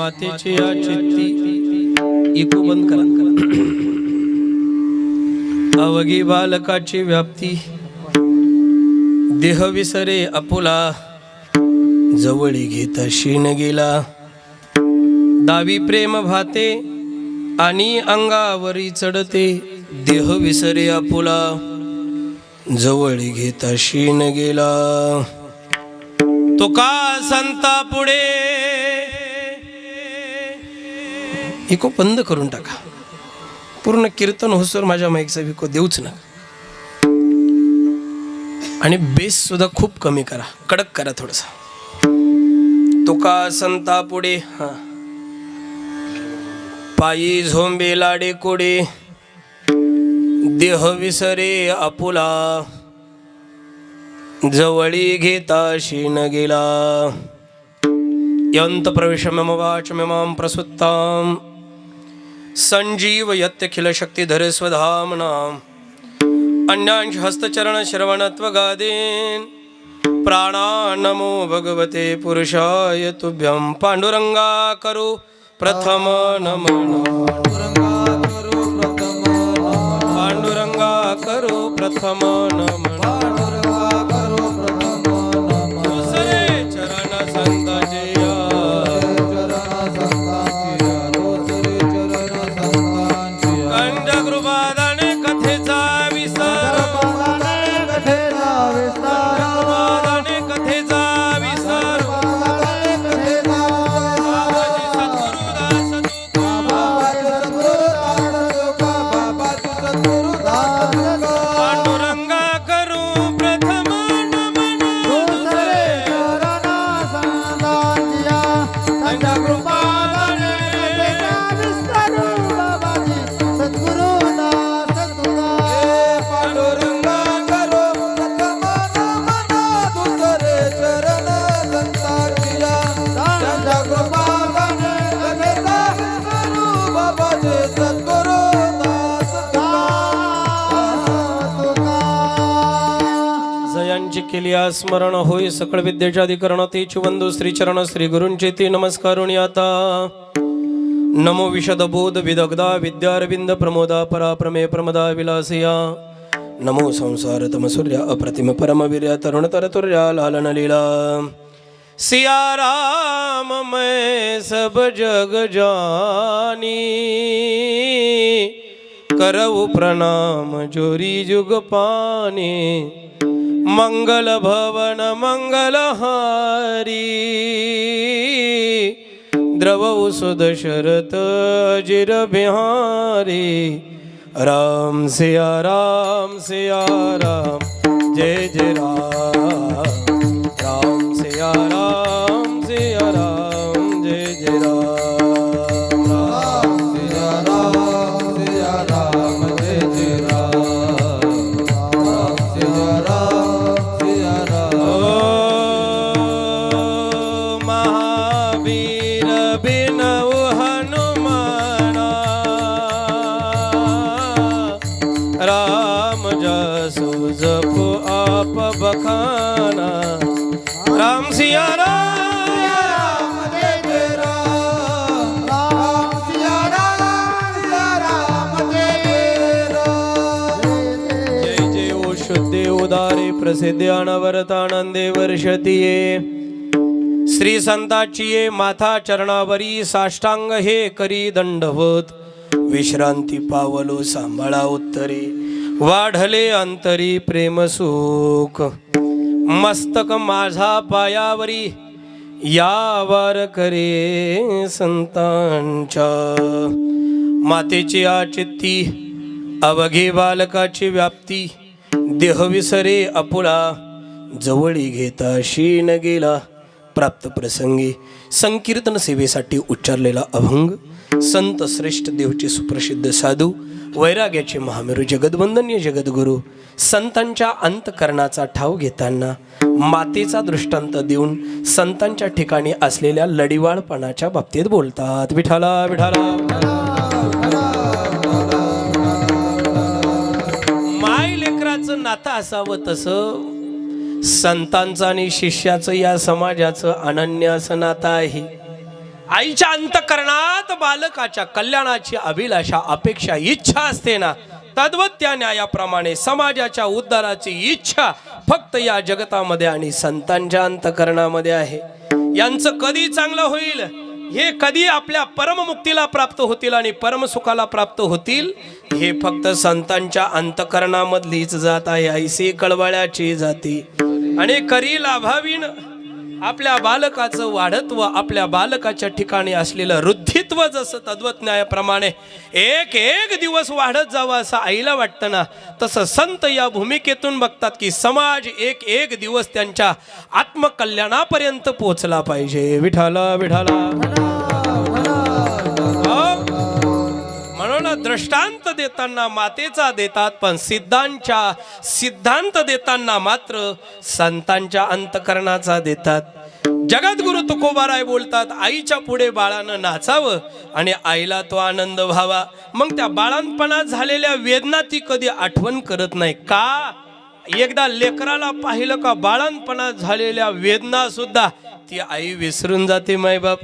मातेची या चित्ती इको बंद करा अवघी बालकाची व्याप्ती देह विसरे आपुला जवळी घेता शीन गेला दावी प्रेम भाते आणि अंगावरी चढते देह विसरे आपुला जवळी घेता शीन गेला तो का संता पुढे इको बंद करून टाका पूर्ण कीर्तन होसर माझ्या माईकचा विको देऊच ना आणि बेस सुद्धा खूप कमी करा कडक करा थोडसा तो का संता पुढे पायी झोंबे लाडे कोडे देह विसरे आपुला जवळी घेता शीन गेला यंत प्रविशमम वाचमिमां प्रसुत्तां संजीव यत्यखिल शक्तिधर स्वधामनां अन्यांश हस्तचरण श्रवणत्वगादीन् प्राणानमो भगवते पुरुषाय तुभ्यं पांडुरंगा करो प्रथम नमन पांडुरंगा करो प्रथम नमन केली स्मरण होय सकळ विद्येच्या अधिकरण तेच वंदू श्रीचरण श्री गुरूंचे ते नमस्कारुणी आता नमो विशद बोध विदग्धा विद्यारविंद प्रमोदा पराप्रमे प्रमदा विलासिया नमो संसार तम सूर्य अप्रतिम परमवीर्य तरुण तरतुर्या लालन लीला सिया राम मैं सब जग जानी करऊ प्रणाम जोरी जुग पानी मंगल भवन मंगल हारी द्रवौ सुद शरत जिर बिहारी राम सिया राम जय जय राम राम सिया राम जय जय राम राम सिया राम जय जय राम राम सिया राम बखाना राम सिया राम जय जय राम राम सिया राम जय जय जय ओ शुद्धे उदारे प्रसिद्ध अनवरत आनंदे वर्षतीये श्री संताची ये माथा चरणावरी साष्टांग हे करी दंडवत विश्रांती पावलो सांभाळा उत्तरे वाढले अंतरी प्रेम सुख मस्तक माझा पायावरी यावर करे संतांच्या मातेची आचित्ती अवघे बालकाची व्याप्ती देह विसरे आपुला जवळी घेता शीन गेला प्राप्त प्रसंगी संकीर्तन सेवेसाठी उच्चारलेला अभंग संत श्रेष्ठ देवचे सुप्रसिद्ध साधू वैराग्याचे महामेरू जगद्वंदनीय जगद्गुरु संतांच्या अंतकरणाचा ठाव घेताना मातेचा दृष्टांत देऊन संतांच्या ठिकाणी असलेल्या लढीवाळपणाच्या बाबतीत बोलतात. विठाला विठाला माय लेकराचं नातं असावं तसं संतांचं आणि शिष्याचं या समाजाचं अनन्य असं नातं आहे. आईच्या अंतःकरणात बालकाच्या कल्याणाची अभिलाषा अपेक्षा इच्छा असते ना, तद्वत त्या न्यायाप्रमाणे समाजाच्या उद्धाराची इच्छा फक्त या जगतामध्ये आणि संतांच्या अंतःकरणामध्ये आहे. यांचं कधी चांगलं होईल, हे कधी आपल्या परममुक्तीला प्राप्त होतील आणि परमसुखाला प्राप्त होतील, हे फक्त संतांच्या अंतःकरणामधलीच जात आहे. ऐसी कळवळ्याची जाती आणि करी लाभावीन. आपल्या बालकाचं वाढत्व, आपल्या बालकाच्या ठिकाणी असलेलं वृद्धित्व जसं तद्वत न्यायाप्रमाणे एक एक दिवस वाढत जावं असं आईला वाटतं ना, तसं संत या भूमिकेतून बघतात की समाज एक एक दिवस त्यांच्या आत्मकल्याणापर्यंत पोहोचला पाहिजे. विठाला विठाला. म्हणून दृष्टांत देताना मातेचा देतात, पण सिद्धांत देताना मात्र संतांच्या अंतःकरणाचा देतात. जगद्गुरु तुकोबाराय बोलतात, आईच्या पुढे बाळानं नाचावं आणि आईला तो आनंद व्हावा. मग त्या बाळांपणात झालेल्या वेदना ती कधी आठवण करत नाही का? एकदा लेकराला पाहिलं का बाळांपणात झालेल्या वेदना सुद्धा ती आई विसरून जाते. मायबाप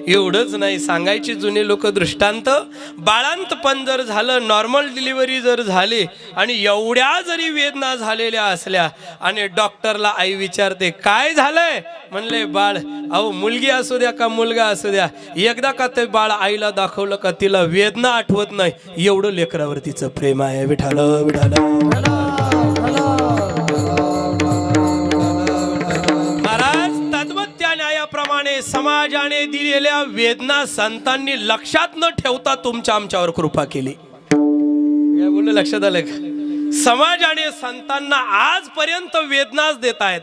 एवढंच नाही, सांगायची जुने लोक दृष्टांत. बाळांतपण जर झालं, नॉर्मल डिलिव्हरी जर झाली आणि एवढ्या जरी वेदना झालेल्या असल्या आणि डॉक्टरला आई विचारते काय झालंय, म्हणले बाळ, अहो मुलगी असू द्या का मुलगा असू द्या, एकदा का ते बाळ आईला दाखवलं का तिला वेदना आठवत नाही. एवढं लेकरावर तिचं प्रेम आहे. विठाल विठाल. प्रमाणे समाजाने दिलेल्या वेदना संतांनी लक्षात न ठेवता तुमच्या आमच्यावर कृपा केली. काय बोललं, लक्षात आलं का? समाजाने संतांना आजपर्यंत वेदनाच देत आहेत.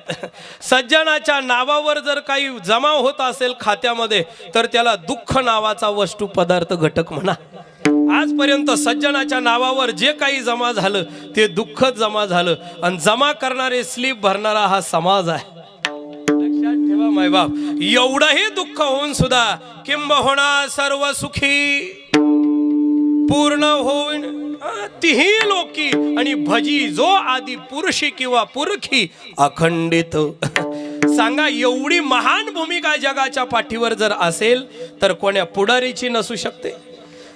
सज्जनाच्या नावावर जर काही जमा होत असेल खात्यामध्ये तर त्याला दुःख नावाचा वस्तू पदार्थ घटक म्हणा. आजपर्यंत सज्जनाच्या नावावर जे काही जमा झालं ते दुःखच जमा झालं आणि जमा करणारे स्लीप भरणारा हा समाज आहे. ठेवा मायबाप, एवढंही दुःख होऊन सुद्धा किंबहुना सर्व सुखी पूर्ण होऊन तिही लोकी आणि भजी जो आदि पुरुषी किंवा पुरखी अखंडित. सांगा, एवढी महान भूमिका जगाच्या पाठीवर जर असेल तर कोण्या पुढारीची नसू शकते,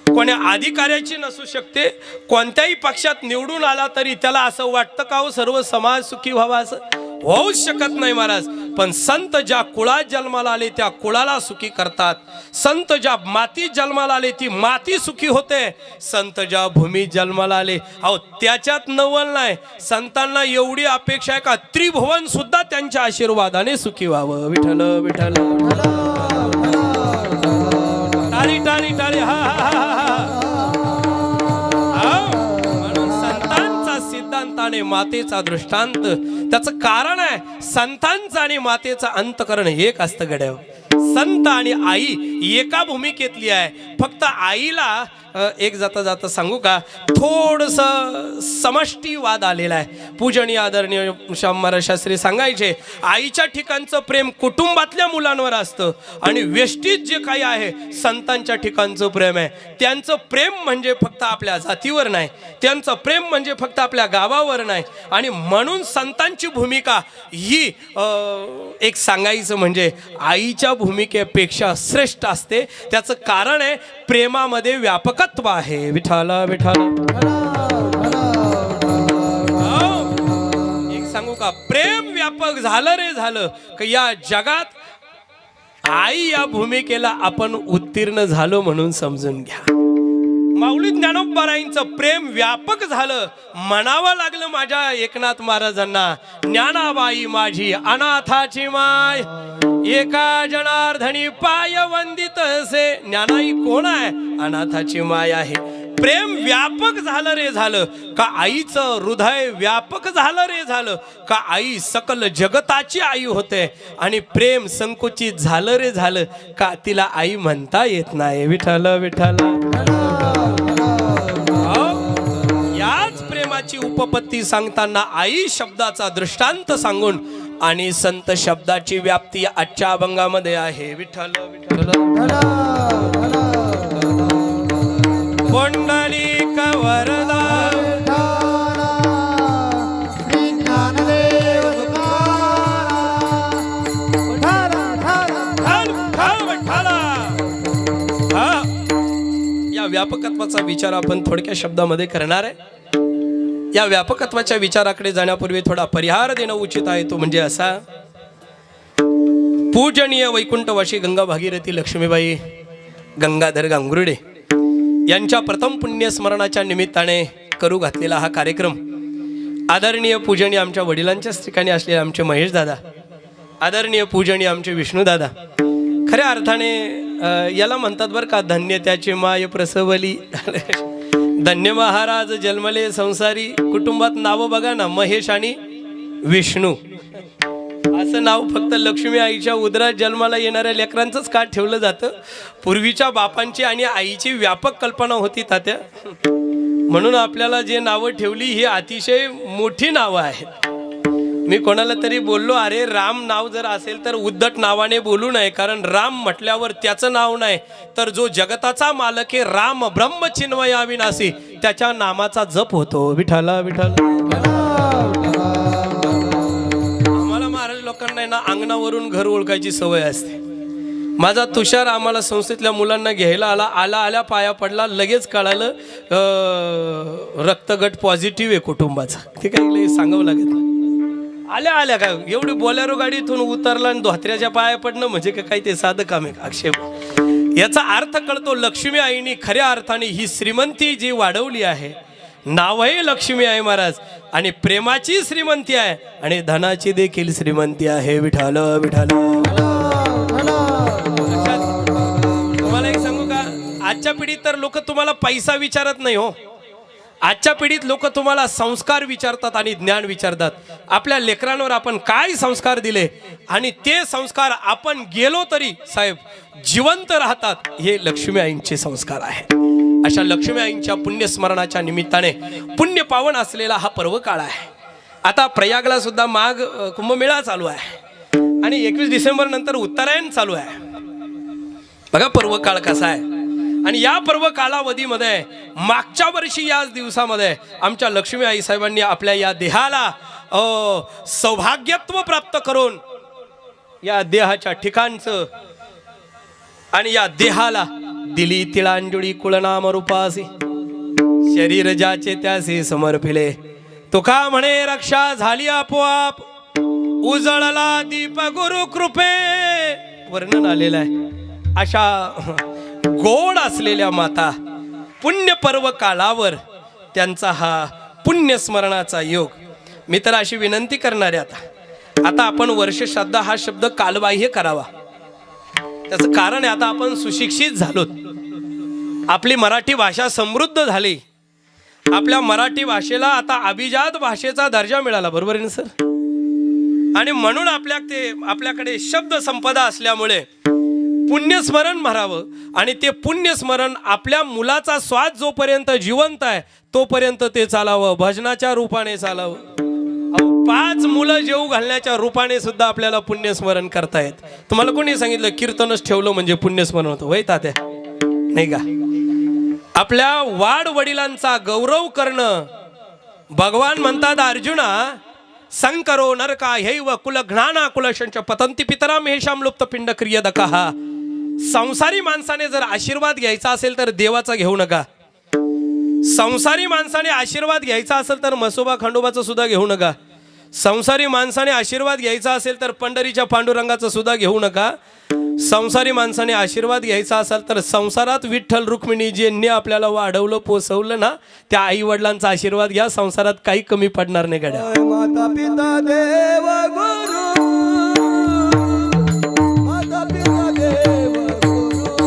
कोण्या अधिकाऱ्याची नसू शकते. कोणत्याही पक्षात निवडून आला तरी त्याला असं वाटतं का हो सर्व समाज सुखी व्हावा? असं होऊच शकत नाही महाराज. पण संत ज्या कुळात जन्माला आले त्या कुळाला सुखी करतात. संत ज्या मातीत जन्माला आले ती माती सुखी होते. संत ज्या भूमीत जन्माला आले, अहो त्याच्यात नवल नाही. संतांना एवढी अपेक्षा आहे का त्रिभुवन सुद्धा त्यांच्या आशीर्वादाने सुखी व्हावं. विठ्ठल विठ्ठल. टाळी टाळी टाळी. हा हा हा हा. सिद्धांताने मातेचा दृष्टांत, त्याचं कारण आहे संतांचा आणि मातेचा अंतकरण एक असतं गड्या. संत आणि आई एका भूमिकेतली आहे. फक्त आईला एक जाता जाता सांगू का, थोडस समष्टीवाद आलेला आहे. पूजनीय आदरणीय श्याम महाराज शास्त्री सांगायचे, आईच्या ठिकाणचं प्रेम कुटुंबातल्या मुलांवर असतं आणि वेष्टीत जे काही आहे संतांच्या ठिकाणचं प्रेम आहे. त्यांचं प्रेम म्हणजे फक्त आपल्या जातीवर नाही, त्यांचं प्रेम म्हणजे फक्त आपल्या गावावर नाही. आणि म्हणून संतांची भूमिका ही एक सांगायचं म्हणजे आईच्या भूमिकेपेक्षा श्रेष्ठ असते. त्याचं कारण आहे प्रेमामध्ये व्यापकत्व आहे. विठाला विठाला. एक सांगू का, प्रेम व्यापक झालं रे झालं का या जगात आई या भूमिकेला आपण उत्तीर्ण झालो म्हणून समजून घ्या. माऊली ज्ञानोबारायांचं प्रेम व्यापक झालं म्हणावं लागलं माझ्या एकनाथ महाराजांना. ज्ञानाबाई माझी अनाथाची माय, एका जनार्दनी पाय वंदित असे. ज्ञानाई कोण आहे? अनाथाची माय आहे. प्रेम व्यापक झालं रे झालं का आईचं हृदय व्यापक झालं रे झालं का आई सकल जगताची आई होते. आणि प्रेम संकुचित झालं रे झालं का तिला आई म्हणता येत नाही. विठ्ठल विठ्ठल. याच प्रेमाची उपपत्ती सांगताना आई शब्दाचा दृष्टांत सांगून आणि संत शब्दाची व्याप्ती आजच्या अभंगामध्ये आहे. विठ्ठल विठ्ठल. पुंडलिक वरदा व्यापकत्वाचा विचार आपण थोडक्या शब्दामध्ये करणार आहे। या व्यापकत्वाच्या विचाराकडे जाण्यापूर्वी थोडा परिहार देणं उचित आहे, तो म्हणजे असा। पूजनीय वैकुंठवासी गंगा भागीरथी लक्ष्मीबाई गंगाधर गांगुर्डे यांच्या प्रथम पुण्यस्मरणाच्या निमित्ताने करू घातलेला हा कार्यक्रम आदरणीय पूजनीय आमच्या वडिलांच्याच ठिकाणी असलेले आमचे महेश दादा, आदरणीय पूजनीय आमचे विष्णू दादा, खऱ्या अर्थाने याला म्हणतात बरं का, धन्य त्याची माय प्रसवली। धन्य महाराज जन्मले संसारी। कुटुंबात नावं बघा ना, महेश आणि विष्णू असं नाव फक्त लक्ष्मी आईच्या उदरात जन्माला येणाऱ्या लेकरांचंच का ठेवलं जातं? पूर्वीच्या बापांची आणि आईची व्यापक कल्पना होती तात्या, म्हणून आपल्याला जे नावं ठेवली ही अतिशय मोठी नावं आहेत। मी कोणाला तरी बोललो, अरे राम नाव जर असेल तर उद्धट नावाने बोलू नये, कारण राम म्हटल्यावर त्याचं नाव नाही तर जो जगताचा मालक आहे राम ब्रह्मचिन्मय अविनाशी त्याच्या नामाचा जप होतो। विठाला विठाला। आम्हाला महाराज लोकांना आहे ना अंगणावरून घर ओळखायची सवय असते। माझा तुषार आम्हाला संस्थेतल्या मुलांना घ्यायला आला पाया पडला, लगेच कळालं रक्तगट पॉझिटिव्ह आहे कुटुंबाचा। ठीक आहे, सांगावं लागेल। आल्या काय एवढी बोलेरो गाडीतून उतरला आणि धोत्र्याच्या पाया पडणं म्हणजे काय ते साधं काम आहे? आक्षेप। याचा अर्थ कळतो, लक्ष्मी आईनी खऱ्या अर्थाने ही श्रीमंती जी वाढवली आहे, नावही लक्ष्मी आहे महाराज, आणि प्रेमाची श्रीमंती आहे आणि धनाची देखील श्रीमंती आहे। विठाल विठाल। तुम्हाला एक सांगू का, आजच्या पिढीत तर लोक तुम्हाला पैसा विचारत नाही हो, आजच्या पिढीत लोक तुम्हाला संस्कार विचारतात आणि ज्ञान विचारतात। आपल्या लेकरांवर आपण काय संस्कार दिले आणि ते संस्कार आपण गेलो तरी साहेब जिवंत राहतात, हे लक्ष्मी आईंचे संस्कार आहेत। अशा लक्ष्मी आईंच्या पुण्यस्मरणाच्या निमित्ताने पुण्य पावन असलेला हा पर्व काळ आहे। आता प्रयागला सुद्धा माघ कुंभमेळा चालू आहे आणि 21 डिसेंबर नंतर उत्तरायण चालू आहे। बघा पर्व काळ कसा आहे। आणि या पर्व कालावधीमध्ये मागच्या वर्षी याच दिवसामध्ये आमच्या लक्ष्मी आई साहेबांनी आपल्या या देहाला सौभाग्यत्व प्राप्त करून या देहाच्या ठिकाणचं आणि या देहाला दिली तिळांजुळी कुळनाम रूपासी, शरीर ज्याचे त्यासे समर्पिले, तुका म्हणे रक्षा झाली आपोआप, उजळला दीप गुरु कृपे, वर्णन आलेलं आहे। अशा गोड असलेल्या माता पुण्य पर्व काळावर त्यांचा हा पुण्यस्मरणाचा योग। मी तर अशी विनंती करणार आहे, आता आपण वर्ष श्राद्ध हा शब्द कालबाह्य करावा। त्याचं कारण आहे, आता आपण सुशिक्षित झालोत, आपली मराठी भाषा समृद्ध झाली, आपल्या मराठी भाषेला आता अभिजात भाषेचा दर्जा मिळाला, बरोबर आहे ना सर? आणि म्हणून आपल्याकडे शब्द संपदा असल्यामुळे पुण्यस्मरण म्हणावं, आणि ते पुण्यस्मरण आपल्या मुलाचा श्वास जोपर्यंत जिवंत आहे तोपर्यंत ते चालावं, भजनाच्या रूपाने चालावं। 5 मुलं जेऊ घालण्याच्या रूपाने सुद्धा आपल्याला पुण्यस्मरण करता येत। तुम्हाला कोणी सांगितलं कीर्तनच ठेवलं म्हणजे पुण्यस्मरण होतं? वय तात्या, नाही का? आपल्या वाड वडिलांचा गौरव करणं, भगवान म्हणतात अर्जुना, संकरो नरका हैव कुल ज्ञाना कुलशंच पतंती पितराम हेशाम लुप्त पिंड क्रियदकहा। संसारी माणसाने जर आशीर्वाद घ्यायचा असेल तर देवाचा घेऊ नका, संसारी माणसाने आशीर्वाद घ्यायचा असेल तर मसोबा खंडोबाचा सुद्धा घेऊ नका, संसारी माणसाने आशीर्वाद घ्यायचा असेल तर पंढरीच्या पांडुरंगाचा सुद्धा घेऊ नका, संसारी माणसाने आशीर्वाद घ्यायचा असेल तर संसारात विठ्ठल रुक्मिणी ज्यांनी आपल्याला वाढवलं पोसवलं ना, त्या आई वडिलांचा आशीर्वाद घ्या, संसारात काही कमी पडणार नाही गड्या। माता पिता देव गुरु, माता पिता देव गुरु,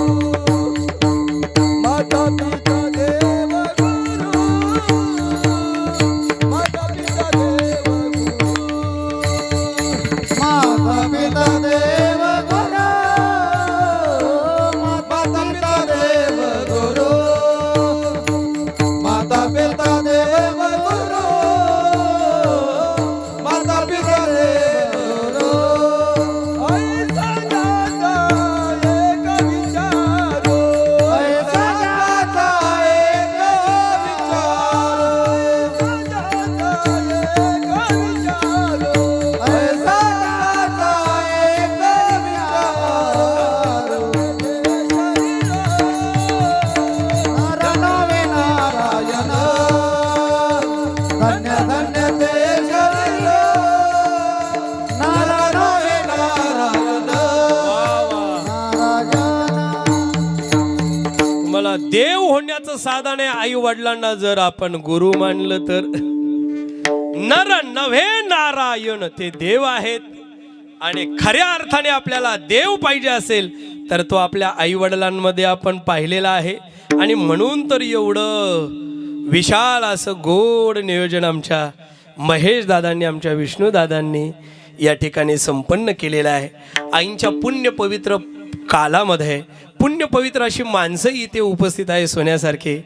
माता पिता देव गुरु, माता पिता देव गुरु, माता पिता देव गुरु, माता पिता देव गुरु, माता पिता देव गुरु, माता पिता देव गुरु। देव होण्याचं साधन आहे. आई वडिलांना जर आपण गुरु मानलं तर नर नव्हे नारायण ते देव आहेत. आणि खऱ्या अर्थाने आपल्याला देव पाहिजे असेल तर तो आपल्या आई वडिलांमध्ये आपण पाहिलेला आहे. आणि म्हणून तर एवढं विशाल असं गोड नियोजन आमच्या महेश दादांनी, आमच्या विष्णू दादांनी या ठिकाणी संपन्न केलेलं आहे. आईंच्या पुण्य पवित्र कालामध्ये पुण्य पवित्र अशी माणसं इथे उपस्थित आहे सोन्यासारखे.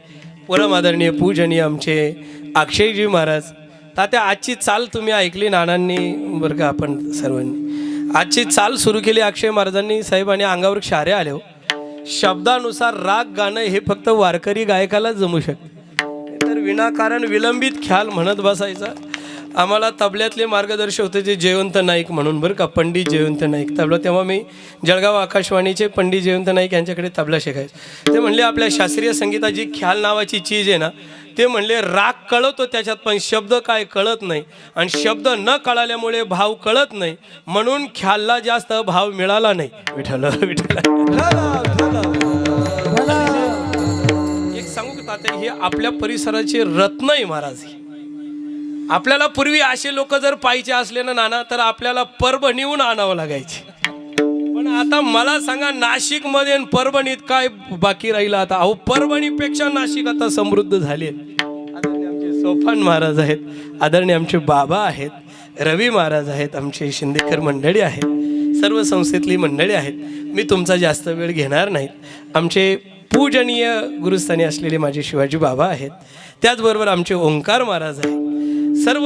परम आदरणीय पूजनीय आमचे अक्षयजी महाराज. तात्या आजची चाल तुम्ही ऐकली नानांनी बरं का, आपण सर्वांनी आजची चाल सुरू केली अक्षय महाराजांनी साहेब. आणि अंगावर क्षारे आले हो. शब्दानुसार राग गाणं हे फक्त वारकरी गायकालाच जमू शकते, तर विनाकारण विलंबित ख्याल म्हणत बसायचा. आम्हाला तबल्यातले मार्गदर्शक होते जे जयवंत नाईक म्हणून बरं का, पंडित जयवंत नाईक तबला. तेव्हा मी जळगाव आकाशवाणीचे पंडित जयवंत नाईक यांच्याकडे तबला शिकायचो. ते म्हणले आपल्या शास्त्रीय संगीताची ख्याल नावाची चीज आहे ना, ते म्हणले राग कळतो त्याच्यात पण शब्द काय कळत नाही. आणि शब्द न कळाल्यामुळे भाव कळत नाही, म्हणून ख्यालला जास्त भाव मिळाला नाही. विठ्ठल विठ्ठल. एक सांगू का तात्या, हे आपल्या परिसराचे रत्न आहे महाराज. आपल्याला पूर्वी असे लोक जर पाहिजे असले ना नाना, तर आपल्याला परभणीहून आणावं लागायचे. पण आता मला सांगा, नाशिकमध्ये आणि परभणीत काय बाकी राहिलं आता? अहो, परभणीपेक्षा नाशिक आता समृद्ध झाले. आदरणीय आमचे सोपान महाराज आहेत, आदरणीय आमचे बाबा आहेत, रवी महाराज आहेत, आमचे शिंदेकर मंडळी आहेत, सर्व संस्थेतली मंडळी आहेत. मी तुमचा जास्त वेळ घेणार नाहीत. आमचे पूजनीय गुरुस्थानी असलेले माझे शिवाजी बाबा आहेत, त्याचबरोबर आमचे ओंकार महाराज आहेत. सर्व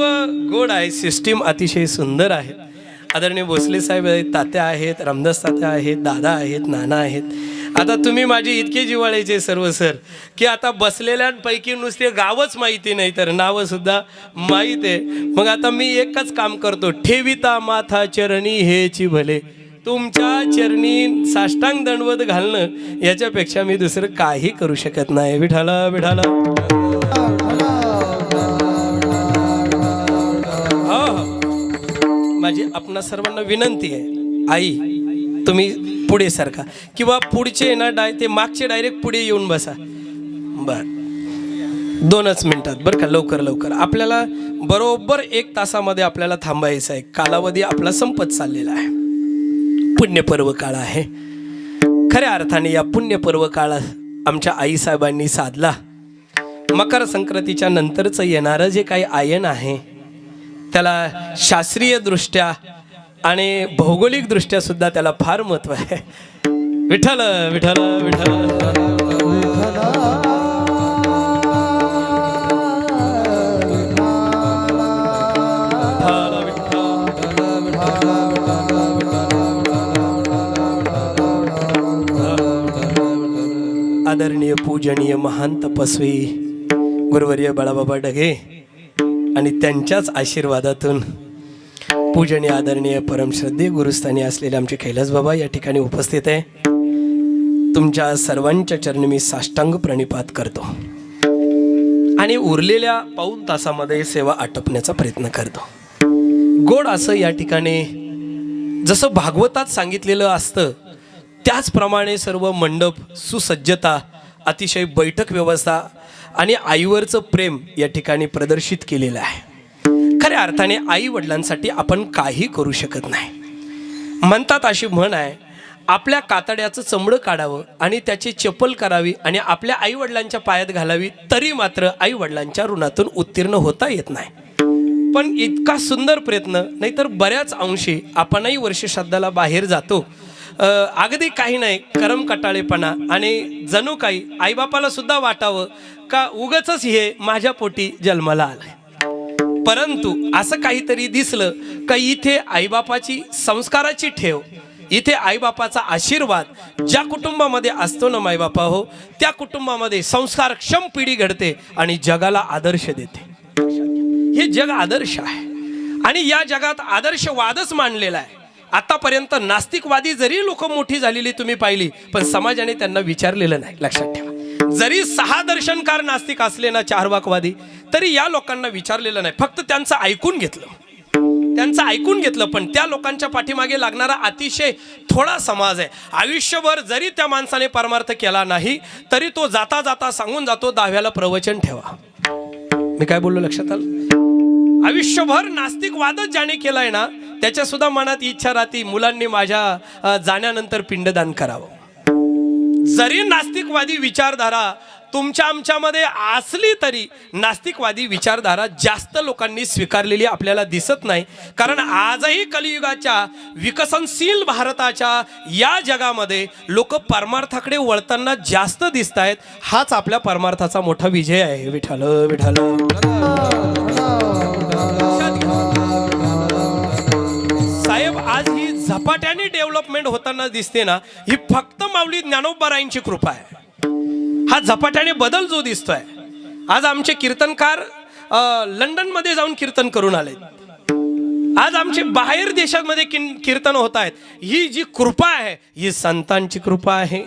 गोड आहे, सिस्टीम अतिशय सुंदर आहे. आदरणीय भोसले साहेब आहेत, तात्या आहेत, रामदास तात्या आहेत, दादा आहेत, नाना आहेत. आता तुम्ही माझे इतके जिव्हाळ्याचे सर्व सर की आता बसलेल्यांपैकी नुसते गावच माहिती नाही तर नावंसुद्धा माहीत आहे. मग आता मी एकच काम करतो, ठेविता माथा चरणी हेची भले. तुमच्या चरणी साष्टांग दंडवत घालणं याच्यापेक्षा मी दुसरं काही करू शकत नाही. विठाला विठाला. माझी आपणा सर्वांना विनंती आहे, आई तुम्ही पुढे सारखा किंवा पुढचे ना ते मागचे डायरेक्ट पुढे येऊन बसा. बर 2च मिनिटात बरं का, लवकर लवकर. आपल्याला बरोबर 1 तासामध्ये आपल्याला थांबायचं आहे. कालावधी आपला संपत चाललेला आहे. पुण्यपर्व काळ आहे. खऱ्या अर्थाने या पुण्यपर्व काळ आमच्या आईसाहेबांनी साधला. मकर संक्रांतीच्या नंतरचं येणारं जे काही आयन आहे त्याला शास्त्रीय दृष्ट्या आणि भौगोलिक दृष्ट्या सुद्धा त्याला फार महत्त्व आहे. विठ्ठल विठ्ठल विठ्ठल. आदरणीय पूजनीय महान तपस्वी गुरुवर्य बाळाबाबा ढगे आणि त्यांच्याच आशीर्वादातून पूजनीय आदरणीय परमश्रद्धेय गुरुस्थानी असलेले आमचे कैलास बाबा या ठिकाणी उपस्थित आहे. तुमच्या सर्वांच्या चरणी मी साष्टांग प्रणिपात करतो आणि उरलेल्या पाऊण तासामध्ये सेवा आटपण्याचा प्रयत्न करतो. गोड असं या ठिकाणी जसं भागवतात सांगितलेलं असतं त्याचप्रमाणे सर्व मंडप, सुसज्जता, अतिशय बैठक व्यवस्था आणि आईवरचं प्रेम या ठिकाणी प्रदर्शित केलेलं आहे. खऱ्या अर्थाने आई वडिलांसाठी आपण काही करू शकत नाही. म्हणतात अशी म्हण आहे, आपल्या कातड्याचं चमडं काढावं आणि त्याची चप्पल करावी आणि आपल्या आई वडिलांच्या पायात घालावी, तरी मात्र आई वडिलांच्या ऋणातून उत्तीर्ण होता येत नाही. पण इतका सुंदर प्रयत्न, नाहीतर बऱ्याच अंशी आपणही वर्षश्राद्धाला बाहेर जातो. अगदी काही नाही, करमकटाळेपणा आणि जणू काही आईबापाला सुद्धा वाटावं का उगाचच हे माझ्या पोटी जन्माला आलंय. परंतु असं काहीतरी दिसलं का इथे आईबापाची संस्काराची ठेव, इथे आईबापाचा आशीर्वाद ज्या कुटुंबामध्ये असतो ना माईबापा हो, त्या कुटुंबामध्ये संस्कारक्षम पिढी घडते आणि जगाला आदर्श देते. हे जग आदर्श आहे आणि या जगात आदर्शवादच मानलेला आहे. आतापर्यंत नास्तिकवादी जरी लोक मोठी झालेली तुम्ही पाहिली, पण समाजाने त्यांना विचारलेलं नाही. लक्षात ठेवा, जरी 6 दर्शनकार नास्तिक असले ना, चारवाकवादी, तरी या लोकांना विचारलेलं नाही, फक्त त्यांचं ऐकून घेतलं. त्यांचं ऐकून घेतलं, पण त्या लोकांच्या पाठीमागे लागणारा अतिशय थोडा समाज आहे. आयुष्यभर जरी त्या माणसाने परमार्थ केला नाही तरी तो जाता जाता सांगून जातो, 10व्याला प्रवचन ठेवा. मी काय बोललो लक्षात आलं? आयुष्यभर नास्तिकवादच ज्याने केलाय ना त्याच्या सुद्धा मनात इच्छा राहती मुलांनी माझ्या जाण्यानंतर पिंडदान करावं. जरी नास्तिकवादी विचारधारा तुमच्या आमच्यामध्ये असली तरी नास्तिकवादी विचारधारा जास्त लोकांनी स्वीकारलेली आपल्याला दिसत नाही. कारण आजही कलियुगाच्या विकसनशील भारताच्या या जगामध्ये लोक परमार्थाकडे वळताना जास्त दिसत आहेत. हाच आपल्या परमार्थाचा मोठा विजय आहे. विठ्ठल विठ्ठल. साहेब, आज ही झपाट्याने डेव्हलपमेंट होताना दिसते ना, ही फक्त माऊली ज्ञानोबारायांची कृपा आहे. हा झपाट्याने बदल जो दिसतोय, आज आमचे कीर्तनकार लंडन मध्ये जाऊन कीर्तन करून आले, आज आमचे बाहेर देशांमध्ये कीर्तन होत आहेत. ही जी कृपा आहे ही संतांची कृपा आहे.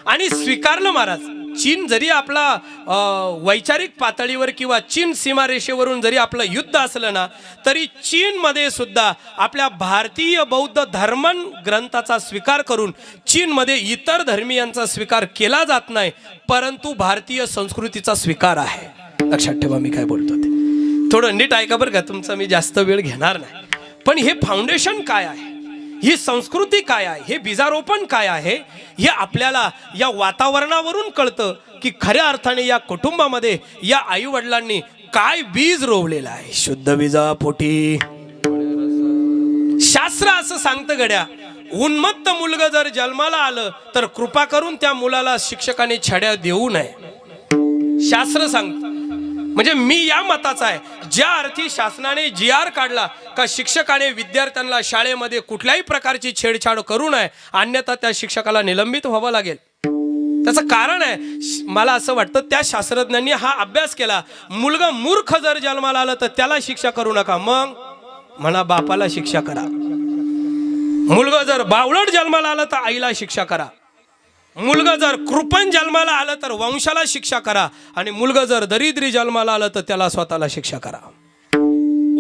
आणि स्वीकारलं महाराज, चीन जरी आपला वैचारिक पातळीवर किंवा चीन सीमारेषेवरून जरी आपलं युद्ध असलं ना तरी चीनमध्ये सुद्धा आपल्या भारतीय बौद्ध धर्म ग्रंथाचा स्वीकार करून चीनमध्ये इतर धर्मीयांचा स्वीकार केला जात नाही, परंतु भारतीय संस्कृतीचा स्वीकार आहे. लक्षात ठेवा मी काय बोलतो ते. थोडं नीट ऐका बरं का, तुमचा मी जास्त वेळ घेणार नाही. पण हे फाउंडेशन काय आहे, ही संस्कृती काय आहे, हे बीजारोपण काय आहे, हे आपल्याला या वातावरणावरून कळतं की खऱ्या अर्थाने या कुटुंबामध्ये या आई वडिलांनी काय बीज रोवलेलं आहे. शुद्ध बीजा पोटी. शास्त्र असं सांगतं गड्या, उन्मत्त मुलगा जर जन्माला आलं तर कृपा करून त्या मुलाला शिक्षकाने छड्या देऊ नये. शास्त्र सांगतं. म्हणजे मी या मताचा आहे, ज्या अर्थी शासनाने GR काढला का शिक्षकाने विद्यार्थ्यांना शाळेमध्ये कुठल्याही प्रकारची छेडछाड करू नये, अन्यथा त्या शिक्षकाला निलंबित व्हावं लागेल. त्याचं कारण आहे, मला असं वाटतं त्या शास्त्रज्ञांनी हा अभ्यास केला. मुलगा मूर्ख जर जन्माला आलं तर त्याला शिक्षा करू नका, मग म्हणा बापाला शिक्षा करा. मुलगा जर बावळट जन्माला आलं तर आईला शिक्षा करा. मुलगा जर कृपण जन्माला आलं तर वंशाला शिक्षा करा. आणि मुलगा जर दरिद्री जन्माला आलं तर त्याला स्वतःला शिक्षा करा.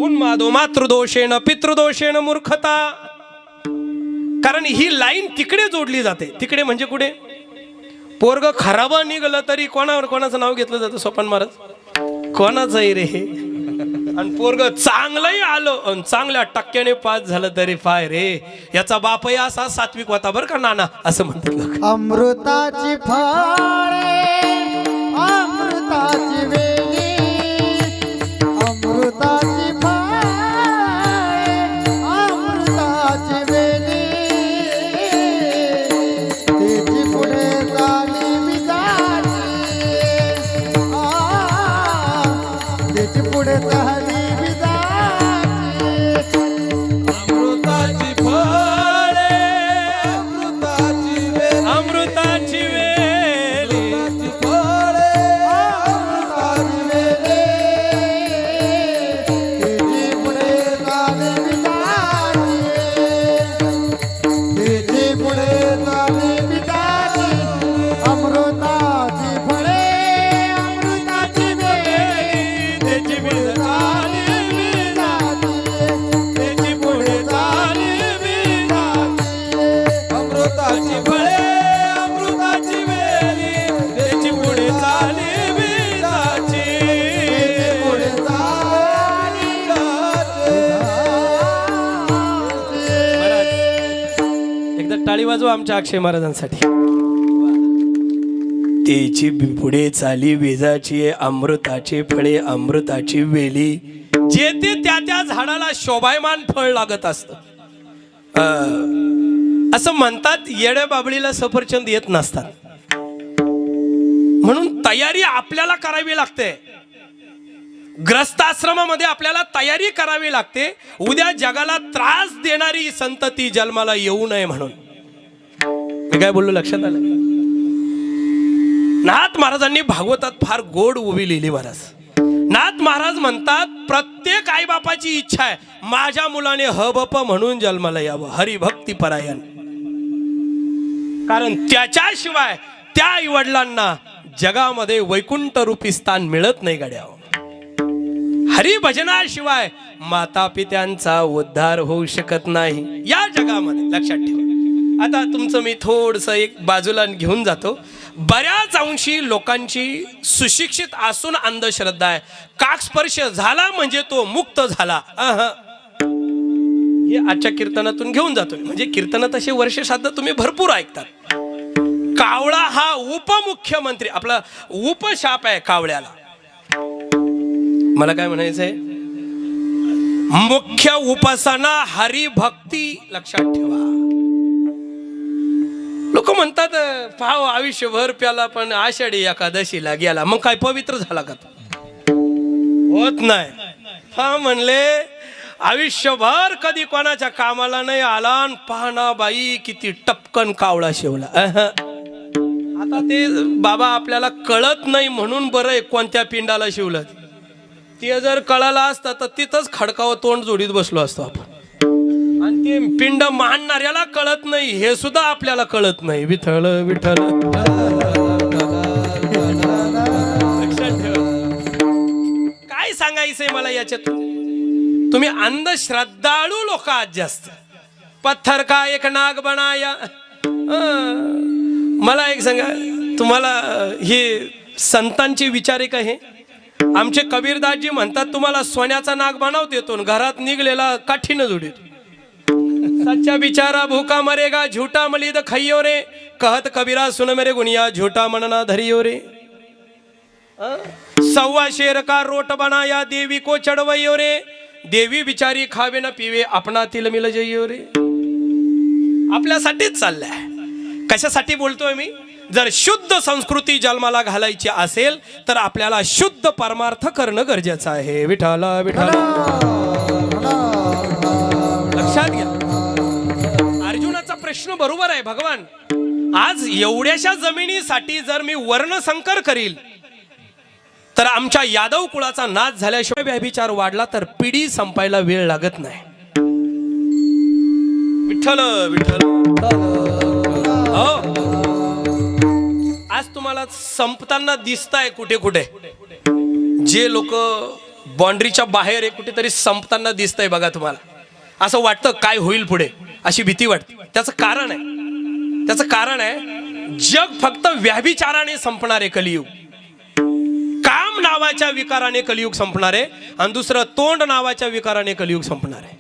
उन्मादो मातृदोषेण पितृदोषेण मूर्खता. कारण ही लाईन तिकडे जोडली जाते. तिकडे म्हणजे कुठे? पोरग खराब निघलं तरी कोणाचं नाव घेतलं जातं? सोपान महाराज कोणाचंही रे हे. आणि पोरग चांगलंही आलं आणि चांगल्या टक्क्याने पास झालं तरी पाय रे, याचा बापही असा सात्विक होता बरं का नाना, असं म्हणतात लोक. अमृताची फळे अमृताची वेली, अमृताची फळे अमृताची वेली, त्याची पुढे झाली विजाची, त्याची पुढे झाली टाळी वाजवा आमच्या अक्षय महाराजांसाठी. तेची पुढे चाली वेजाची, अमृताची फळे अमृताची वेली. जे ते त्या झाडाला शोभायमान फळ लागत असतं. असं म्हणतात, येड्या बाबळीला सफरचंद येत नसतात. म्हणून तयारी आपल्याला करावी लागते. ग्रस्त आश्रमामध्ये आपल्याला तयारी करावी लागते, उद्या जगाला त्रास देणारी संतती जन्माला येऊ नये म्हणून. मी काय बोललो लक्षात आलं? नाथ महाराजांनी भागवतात फार गोड उभी लिहिली महाराज. नाथ महाराज म्हणतात, प्रत्येक आईबापाची इच्छा आहे माझ्या मुलाने हबप म्हणून जन्माला यावं, हरिभक्ती परायण. कारण त्याच्याशिवाय त्या आई वडिलांना जगामध्ये वैकुंठ रूपी स्थान मिळत नाही गड्या. हरिभजनाशिवाय माता पित्यांचा उद्धार होऊ शकत नाही या जगामध्ये, लक्षात ठेवा. आता तुमचं मी थोडंसं एक बाजूला घेऊन जातो. बऱ्याच अंशी लोकांची सुशिक्षित असून अंधश्रद्धा आहे. काकस्पर्श झाला म्हणजे तो मुक्त झाला. हे आजच्या कीर्तनातून घेऊन जातोय. म्हणजे कीर्तन तसे वर्षश्राद्ध तुम्ही भरपूर ऐकतात. कावळा हा उपमुख्यमंत्री, आपला उपशाप आहे कावळ्याला. मला काय म्हणायचंय, मुख्य उपासना हरिभक्ती, लक्षात ठेवा. लोक म्हणतात पाव आयुष्यभर प्याला पण आषाढी एकादशीला गेला, मग काय पवित्र झाला का? होत नाही. हा म्हणले आयुष्यभर कधी कोणाच्या कामाला नाही आला आणि पाहना बाई किती टपकन कावळा शिवला. आता ते बाबा आपल्याला कळत नाही म्हणून बरं आहे कोणत्या पिंडाला शिवलं. ते जर कळालं असतं तर तिथंच खडकावं तोंड जोडीत बसलो असतो आपण. आणि ते पिंड मांडणाऱ्याला कळत नाही हे सुद्धा आपल्याला कळत नाही. विठ्ठल विठ्ठल. काय सांगायचंय मला याच्यातून, तुम्ही अंधश्रद्धाळू लोक आज जास्त. पत्थर का एक नाग बनाया. मला एक सांगा, तुम्हाला हे संतांचे विचार आहे का? हे आमचे कबीरदासजी म्हणतात तुम्हाला सोन्याचा नाग बनाव देतो, घरात निघलेला काठीनं जोडीतो. सच्चा बिचारा भूका मरेगा झूठा मलिद खइयो रे, कहत कबीरा सुन मेरे गुनिया झूठा मनना धरियो रे. सव्वा शेर का रोट बनाया देवी को चढ़वइयो रे, देवी बिचारी खावे न पिवे आपणातील मिल जइयो रे. आपल्यासाठीच चाललंय. कशासाठी बोलतोय मी? जर शुद्ध संस्कृती जन्माला घालायची असेल तर आपल्याला शुद्ध परमार्थ करणं गरजेचं आहे. विठाला विठाला. लक्षात घ्या, अर्जुनाचा प्रश्न बरोबर आहे. भगवान, आज एवढ्याशा जमिनीसाठी जर मी वर्णसंकर करील तर आमच्या यादव कुळाचा नाश झाल्याशिवाय व्यभिचार वाढला तर पिढी संपायला वेळ लागत नाही. विठ्ठल विठ्ठल. हो, आज तुम्हाला संपताना दिसताय कुठे कुठे. जे लोक बाउंड्रीच्या बाहेर आहे कुठेतरी संपताना दिसतंय बघा. तुम्हाला असं वाटतं काय होईल पुढे, अशी भीती वाटते. त्याचं कारण आहे जग फक्त व्यभिचाराने संपणारे कलियुग. काम नावाच्या विकाराने कलियुग संपणार आहे आणि दुसरं तोंड नावाच्या विकाराने कलियुग संपणार आहे.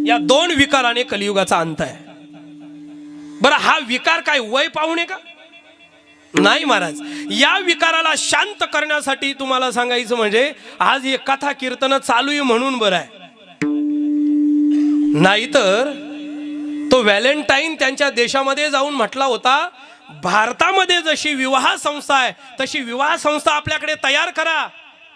या दोन विकाराने कलियुगाचा अंत आहे. बरं, हा विकार काय वय पाहुणे का? नाही महाराज. या विकाराला शांत करण्यासाठी तुम्हाला सांगायचं म्हणजे आज हे कथा कीर्तन चालू आहे म्हणून बरं आहे. नाहीतर तो व्हॅलेंटाईन त्यांच्या देशामध्ये जाऊन म्हटला होता, भारतामध्ये जशी विवाह संस्था आहे तशी विवाह संस्था आपल्याकडे तयार करा,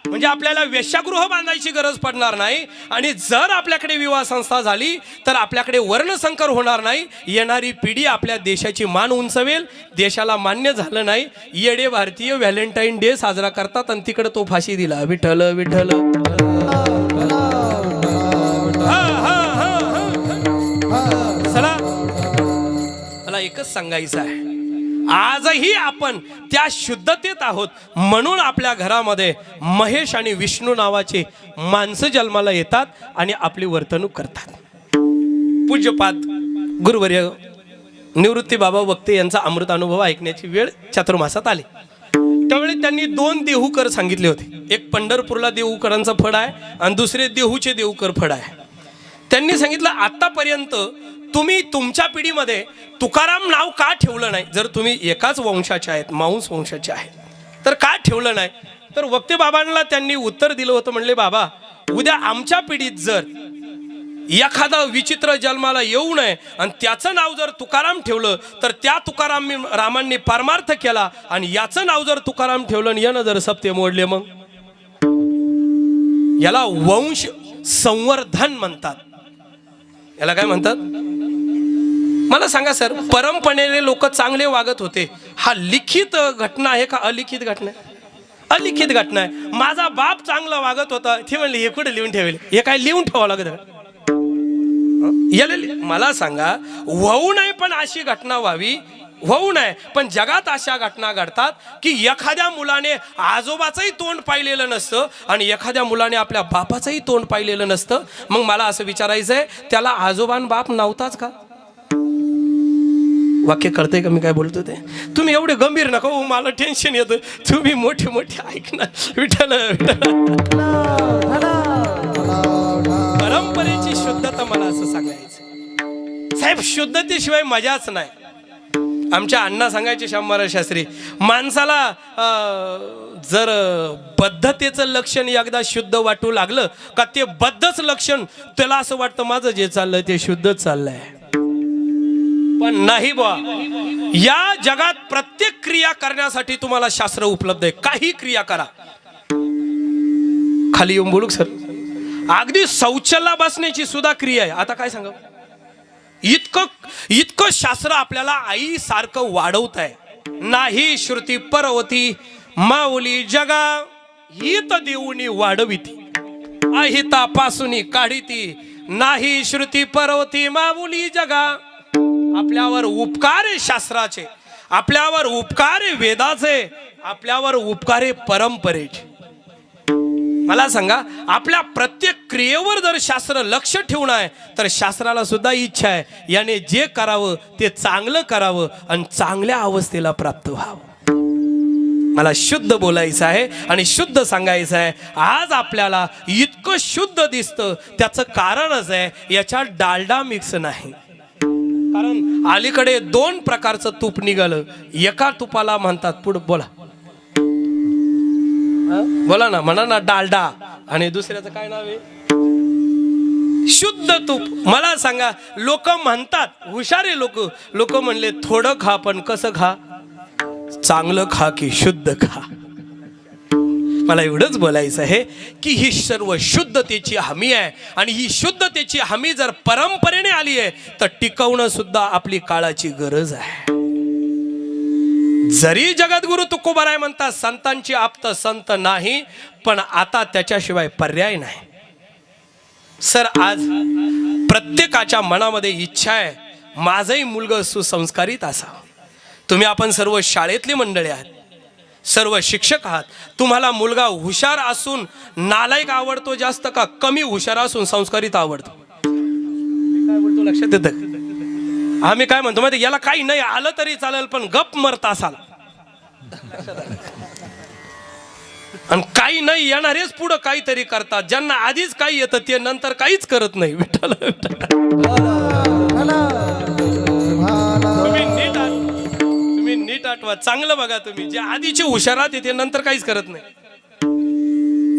म्हणजे आपल्याला वेश्यागृह बांधायची गरज पडणार नाही. आणि जर आपल्याकडे विवाह संस्था झाली तर आपल्याकडे वर्णसंकर होणार नाही. येणारी पिढी आपल्या देशाची मान उंचवेल. देशाला मान्य झालं नाही, येडे भारतीय व्हॅलेंटाईन डे साजरा करतात आणि तिकडे तो फाशी दिला. विठ्ठल विठ्ठल. चला, मला एकच सांगायचं आहे, आजही आपण त्या शुद्धतेत आहोत म्हणून आपल्या घरामध्ये महेश आणि विष्णू नावाचे माणसं जन्माला येतात आणि आपली वर्तणूक करतात. पूज्यपाद गुरुवर्य निवृत्ती बाबा वक्ते यांचा अमृत अनुभव ऐकण्याची वेळ चातुर्मासात आली. त्यावेळी त्यांनी 2 देहूकर सांगितले होते. एक पंढरपूरला देहूकरांचा फड आहे आणि दुसरे देहूचे देहूकर फड आहे. त्यांनी सांगितलं आतापर्यंत तुम्ही तुमच्या पिढीमध्ये तुकाराम नाव का ठेवलं नाही? जर तुम्ही एकाच वंशाचे आहेत, मांस वंशाचे आहेत, तर का ठेवलं नाही? तर वक्ते बाबांना त्यांनी उत्तर दिलं होतं. म्हणले बाबा, उद्या आमच्या पिढीत जर एखादा विचित्र जन्माला येऊ नये आणि त्याचं नाव जर तुकाराम ठेवलं तर त्या रामांनी परमार्थ केला, आणि याचं नाव जर तुकाराम ठेवलं आणि यानं जर सप्ते मोडले, मग याला वंश संवर्धन म्हणतात. याला काय म्हणतात मला सांगा सर. परंपरेने लोक चांगले वागत होते. हा लिखित घटना आहे का अलिखित घटना आहे? अलिखित घटना आहे. माझा बाप चांगला वागत होता, ते म्हणले हे कुठे लिहून ठेवले? हे काय लिहून ठेवावं लागत? मला सांगा, होऊ नये पण अशी घटना व्हावी, होऊ नये, पण जगात अशा घटना घडतात की एखाद्या मुलाने आजोबाचंही तोंड पाहिलेलं नसतं आणि एखाद्या मुलाने आपल्या बापाचंही तोंड पाहिलेलं नसतं. मग मला असं विचारायचंय, त्याला आजोबान बाप नव्हताच का? वाक्य कळतंय का मी काय बोलतो ते? तुम्ही एवढे गंभीर नका हो, मला टेन्शन येतं. तुम्ही मोठे मोठे ऐकणार. विठ्ठल विठ्ठल. परंपरेची शुद्धता मला असं सांगायचं साहेब, शुद्धतेशिवाय मजाच नाही. आमच्या अण्णा सांगायचे शामराव शास्त्री, माणसाला जर बद्धतेचं लक्षण एकदा शुद्ध वाटू लागलं का ते बद्धच लक्षण त्याला असं वाटतं माझं जे चाललंय ते शुद्धच चाललंय. पण नाही बुवा, या जगात प्रत्येक क्रिया करण्यासाठी तुम्हाला शास्त्र उपलब्ध आहे. काही क्रिया करा. खाली येऊन बोलू सर, अगदी शौचाला बसण्याची सुद्धा क्रिया आहे. आता काय सांगा, इतकं शास्त्र आपल्याला आई सारखं वाढवत आहे. नाही श्रुती परवती माऊली जगा हित देऊनी वाढविती, अहिता पासूनी काढिती. नाही श्रुती परवती माऊली जगा. आपल्यावर उपकार आहे शास्त्राचे, आपल्यावर उपकार आहे वेदाचे, आपल्यावर उपकार आहे परंपरेचे. मला सांगा, आपल्या प्रत्येक क्रियेवर जर शास्त्र लक्ष ठेवून आहे तर शास्त्राला सुद्धा इच्छा आहे याने जे करावं ते चांगलं करावं आणि चांगल्या अवस्थेला प्राप्त व्हावं. मला शुद्ध बोलायचं आहे आणि शुद्ध सांगायचं आहे. आज आपल्याला इतकं शुद्ध दिसतं त्याचं कारणच आहे याच्यात डालडा मिक्स नाही. कारण अलीकडे 2 प्रकारचं तूप निघालं. एका तुपाला म्हणतात, पुढे बोला बोला ना, म्हणा ना, डालडा, आणि दुसऱ्याचं काय नाव आहे? शुद्ध तूप. मला सांगा, लोक म्हणतात, हुशारे लोक म्हणले थोडं खा, पण कसं खा? चांगलं खा की शुद्ध खा. मला एवढंच बोलायचं आहे की ही सर्व शुद्धतेची हमी आहे आणि ही शुद्धतेची हमी जर परंपरेने आली आहे तर टिकवणं सुद्धा आपली काळाची गरज आहे. जरी जगद्गुरु तुकोबाराय म्हणतात संतांची आप्त संत नाही, पण आता त्याच्याशिवाय पर्याय नाही. सर, आज प्रत्येकाच्या मनामध्ये इच्छा आहे माझंही मुलगा सुसंस्कारित असावं. तुम्ही आपण सर्व शाळेतली मंडळी आहात, सर्व शिक्षक आहात. तुम्हाला मुलगा हुशार असून नालायक आवडतो जास्त का कमी हुशार असून संस्कारित आवडतो? काय बोलतो लक्षात येतं? आम्ही काय म्हणतो माहिती, याला काही नाही आलं तरी चालेल पण गप मरता असाल, आणि काही नाही येणारेच पुढं काहीतरी करतात. ज्यांना आधीच काही येतं ते नंतर काहीच करत नाही. विठ्ठल तुम्ही नीट आठवा, चांगलं बघा. तुम्ही जे आधीचे हुशार आहेत ते नंतर काहीच करत नाही.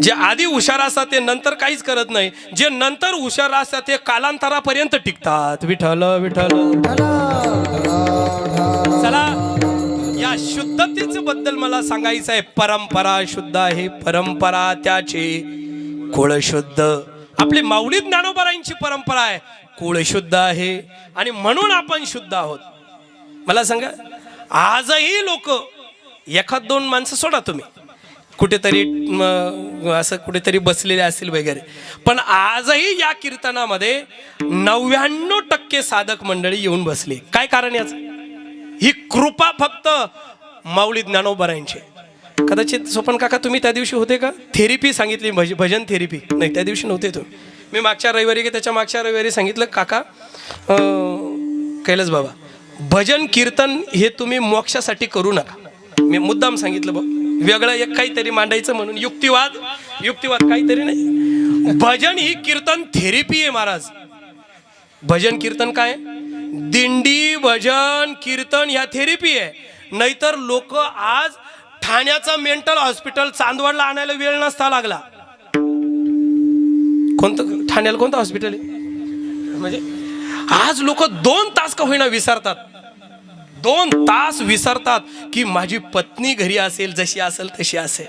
जे आधी हुशार असतात ते नंतर काहीच करत नाही. जे नंतर हुशार असतात ते कालांतरापर्यंत टिकतात. विठ्ठल विठ्ठल. चला, या शुद्धतेच बद्दल मला सांगायचं आहे. परंपरा शुद्ध आहे, परंपरा त्याचे कुळ शुद्ध. आपली माऊली ज्ञानोबारायांची परंपरा आहे, कुळ शुद्ध आहे आणि म्हणून आपण शुद्ध आहोत. मला सांगा, आजही लोक, 1-2 माणसं सोडा तुम्ही, कुठेतरी असं कुठेतरी बसलेले असतील वगैरे, पण आजही या कीर्तनामध्ये 99% साधक मंडळी येऊन बसली. काय कारण याचं? ही कृपा फक्त माऊली ज्ञानोबारायांची. कदाचित सोपन काका तुम्ही त्या दिवशी होते का? थेरपी सांगितली, भजन थेरपी. नाही, त्या दिवशी नव्हते तुम्ही. मी मागच्या रविवारी की त्याच्या मागच्या रविवारी सांगितलं, काका कैलास बाबा, भजन कीर्तन हे तुम्ही मोक्षासाठी करू नका. मी मुद्दाम सांगितलं बघ, वेगळं एक काहीतरी मांडायचं म्हणून. युक्तिवाद काहीतरी नाही. भजन ही कीर्तन थेरपी आहे महाराज. भजन कीर्तन काय? दिंडी भजन कीर्तन या थेरपी आहे. नाहीतर लोक आज ठाण्याचं मेंटल हॉस्पिटल चांदवडला आणायला वेळ नसता लागला. कोणतं ठाण्याला कोणतं हॉस्पिटल आहे? म्हणजे आज लोक 2 तास का होईना विसरतात. 2 तास विसरतात की माझी पत्नी घरी असेल, जशी असेल तशी असेल,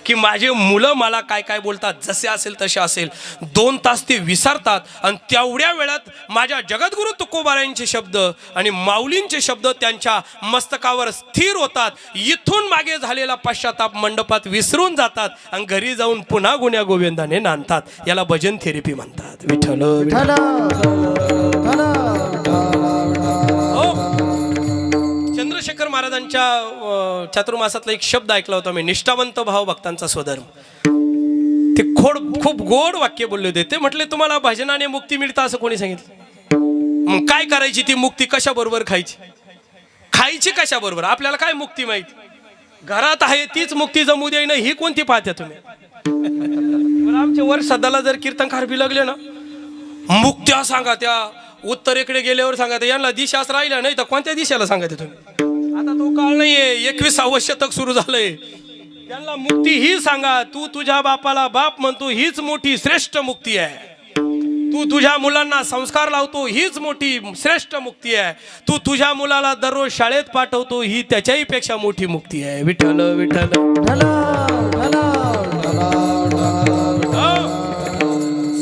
की माझे मुलं मला काय काय बोलतात, जसे असेल तसे असेल. 2 तास ते विसरतात आणि तेवढ्या वेळात माझ्या जगद्गुरु तुकोबारायांचे शब्द आणि माऊलींचे शब्द त्यांच्या मस्तकावर स्थिर होतात. इथून मागे झालेला पश्चाताप मंडपात विसरून जातात आणि घरी जाऊन पुन्हा गुण्या गोविंदाने नांदतात. याला भजन थेरपी म्हणतात. विठ्ठल महाराजांच्या चातुर्मासातला एक शब्द ऐकला होता मी, निष्ठावंत भाव भक्तांचा स्वधर्म. ते खूप गोड वाक्य बोलले होते. ते म्हटले तुम्हाला भजनाने मुक्ती मिळतं असं कोणी सांगितलं? मग काय करायची ती मुक्ती? कशा बरोबर खायची कशा बरोबर? आपल्याला काय मुक्ती माहिती? घरात आहे तीच मुक्ती जमू दे ना, ही कोणती पाहत्या तुम्ही? आमच्या वर सदाला जर कीर्तनकार बिलगले ना, मुक्त्या सांगा, त्या उत्तरेकडे गेल्यावर सांगा, यांना दिशाच राहिल्या नाही तर कोणत्या दिशेला सांगा तुम्ही? आता तो काळ नाहीये, 21वे शतक सुरू झालंय. त्यांना मुक्ती ही सांगा. तू तुझ्या बापाला बाप म्हणतो, हीच मोठी श्रेष्ठ मुक्ती आहे. तू तुझ्या मुलांना संस्कार लावतो, हीच मोठी श्रेष्ठ मुक्ती आहे. तू तुझ्या मुलाला दररोज शाळेत पाठवतो, ही त्याच्याही पेक्षा मोठी मुक्ती आहे. विठ्ठल विठ्ठल.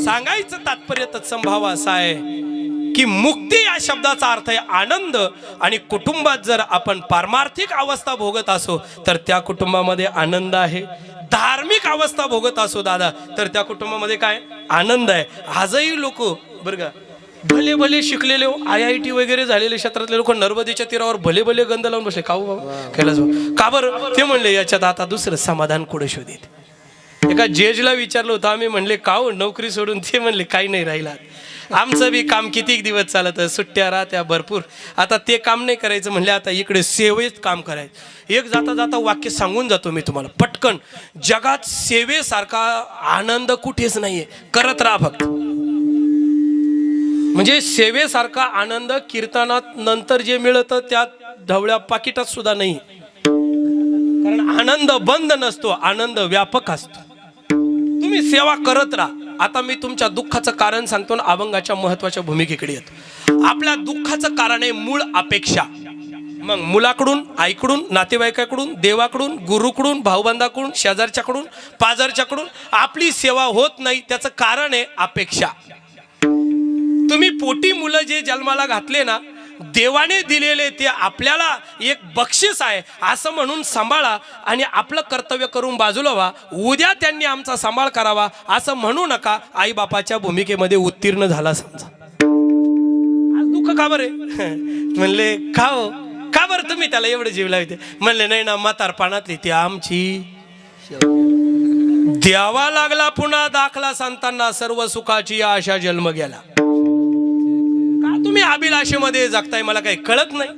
सांगायचं तात्पर्य तत्संभाव असा आहे की मुक्ती या शब्दाचा अर्थ आहे आनंद. आणि कुटुंबात जर आपण पारमार्थिक अवस्था भोगत असो तर त्या कुटुंबामध्ये आनंद आहे. धार्मिक अवस्था भोगत असो दादा तर त्या कुटुंबामध्ये काय आनंद आहे. आजही लोक बरं का भले भले शिकलेले IIT वगैरे झालेले क्षेत्रातले लोक नर्मदेच्या तीरावर भले भले गंध लावून बसले. का बाबा कैलास भाऊ का बरं? ते म्हणले याच्यात आता दुसरं समाधान कुठे शोधित. एका जजला विचारलं होतं आम्ही, म्हणले का हो नोकरी सोडून? ते म्हणले काही नाही राहिला, आमचं बी काम किती दिवस चालत, सुट्ट्या राहत्या भरपूर, आता ते काम नाही करायचं. म्हणले आता इकडे सेवेत काम करायचं. एक जाता जाता वाक्य सांगून जातो मी तुम्हाला पटकन. जगात सेवेसारखा आनंद कुठेच नाहीये. करत राहा फक्त. म्हणजे सेवेसारखा आनंद कीर्तनात नंतर जे मिळतं त्यात ढवळ्या पाकिटात सुद्धा नाही. कारण आनंद बंद नसतो, आनंद व्यापक असतो. तुम्ही सेवा करत राहा. आता मी तुमच्या दुःखाचं कारण सांगतो ना, अभंगाच्या महत्वाच्या भूमिकेकडे येतो. आपल्या दुःखाचं कारण आहे मूळ अपेक्षा. मग मुलाकडून, आईकडून, नातेवाईकाकडून, देवाकडून, गुरुकडून, भाऊबंदाकडून, शेजारच्याकडून, पाजारच्याकडून आपली सेवा होत नाही. त्याचं कारण आहे अपेक्षा. तुम्ही पोटी मुलं जे जन्माला घातले ना, देवाने दिलेले ते आपल्याला एक बक्षीस आहे असं म्हणून सांभाळा आणि आपलं कर्तव्य करून बाजूला व्हा. उद्या त्यांनी आमचा सांभाळ करावा असं म्हणू नका. आई बापाच्या भूमिकेमध्ये उत्तीर्ण झाला समजा. आज दुःख का बरे? म्हणले का हो, का बरं तुम्ही त्याला एवढं जीव लावते? म्हणले नाही ना, म्हातारपणातली ती आमची द्यावा लागला पुन्हा दाखला संतांना, सर्व सुखाची आशा जन्म गेला. तुम्ही अभिलाषेमध्ये जगताय मला काही कळत नाही.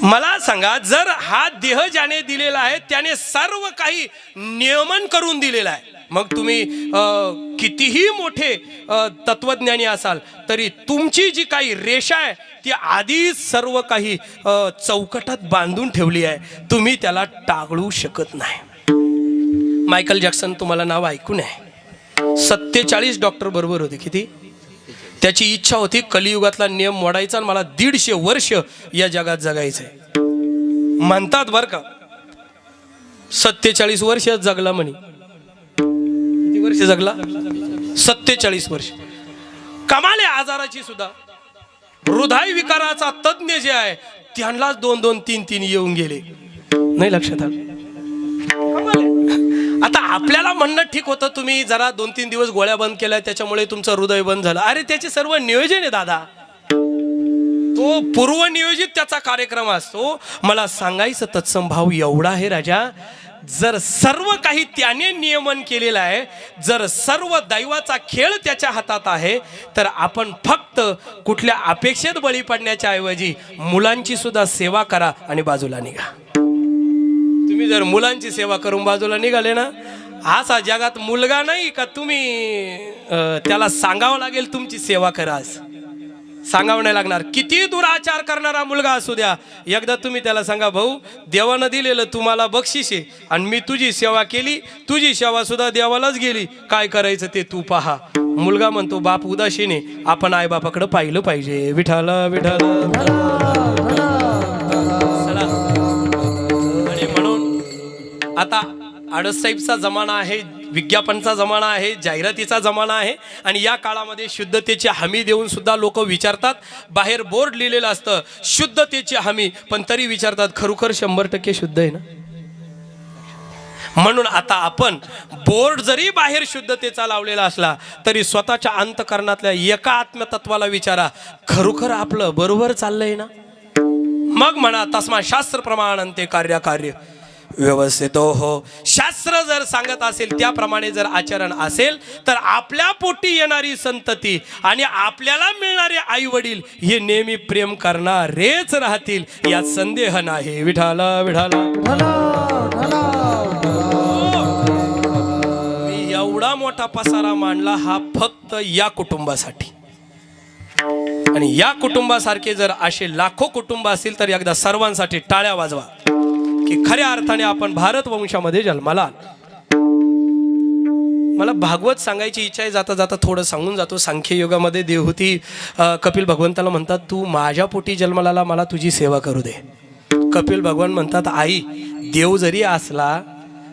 मला सांगा, जर हा देह ज्याने दिलेला आहे त्याने सर्व काही नियमन करून दिलेला आहे, मग तुम्ही कितीही मोठे तत्वज्ञानी असाल तरी तुमची जी काही रेषा आहे ती आधीच सर्व काही चौकटात बांधून ठेवली आहे. तुम्ही त्याला टाळू शकत नाही. मायकल जॅक्सन तुम्हाला नाव ऐकून आहे. 47 डॉक्टर बरोबर होते. किती? त्याची इच्छा होती कलियुगातला नियम मोडायचा आणि मला 150 वर्ष या जगात जगायचंय. म्हणतात बर का, 47 वर्ष जगला म्हणे. किती वर्ष जगला? 47 वर्ष. कमाले आजाराची सुद्धा. हृदय विकाराचा तज्ञ जे आहे त्यांनाच 2-2, 3-3 येऊन गेले. नाही लक्षात आलं? आता आपल्याला म्हणणं ठीक होतं, तुम्ही जरा 2-3 दिवस गोळ्या बंद केल्या त्याच्यामुळे तुमचं हृदय बंद झालं. अरे त्याचे सर्व नियोजन आहे दादा. तो पूर्वनियोजित त्याचा कार्यक्रम असतो. मला सांगायचं तत्संभाव एवढा आहे राजा, जर सर्व काही त्याने नियमन केलेलं आहे, जर सर्व दैवाचा खेळ त्याच्या हातात आहे, तर आपण फक्त कुठल्या अपेक्षेत बळी पडण्याच्या ऐवजी मुलांची सुद्धा सेवा करा आणि बाजूला निघा. तुम्ही जर मुलांची सेवा करून बाजूला निघाले ना, असा जगात मुलगा नाही का तुम्ही त्याला सांगावं लागेल तुमची सेवा करा. सांगावं नाही लागणार. किती दुराचार करणारा मुलगा असू द्या, एकदा तुम्ही त्याला सांगा, भाऊ देवानं दिलेलं तुम्हाला बक्षीस आहे आणि मी तुझी सेवा केली, तुझी सेवा सुद्धा देवालाच गेली, काय करायचं ते तू पहा. मुलगा म्हणतो बाप उदासीने, आपण आई बापाकडे पाहिलं पाहिजे. विठाल विठाल. आणि म्हणून आता आडससाहेबचा जमाना आहे, विज्ञापनचा जमाना आहे, जाहिरातीचा जमाना आहे आणि या काळामध्ये शुद्धतेची हमी देऊन सुद्धा लोक विचारतात. बाहेर बोर्ड लिहिलेलं असतं शुद्धतेची हमी, पण तरी विचारतात खरोखर 100% शुद्ध आहे ना? म्हणून आता आपण बोर्ड जरी बाहेर शुद्धतेचा लावलेला असला तरी स्वतःच्या अंतःकरणातल्या एका आत्मतत्वाला विचारा, खरोखर आपलं बरोबर चाललंय ना? मग म्हणा तस्मा शास्त्र प्रमाणंते कार्य व्यवस्थित हो. शास्त्र जर सांगत असेल त्याप्रमाणे जर आचरण असेल तर आपल्या पोटी येणारी संतती आणि आपल्याला मिळणारे आई वडील हे नेहमी प्रेम करणारेच राहतील यात संदेह नाही. विठाला विठाला मी एवढा मोठा पसारा मांडला हा फक्त या कुटुंबासाठी. आणि या कुटुंबासारखे जर असे लाखो कुटुंब असतील तर एकदा सर्वांसाठी टाळ्या वाजवा की खऱ्या अर्थाने आपण भारत वंशामध्ये जन्माला आलो. मला भागवत सांगायची इच्छा आहे. जाता जाता थोडं सांगून जातो. सांख्ययोगामध्ये देवहूती कपिल भगवंताला म्हणतात तू माझ्या पोटी जन्माला आला, मला तुझी सेवा करू दे. कपिल भगवान म्हणतात आई देव जरी असला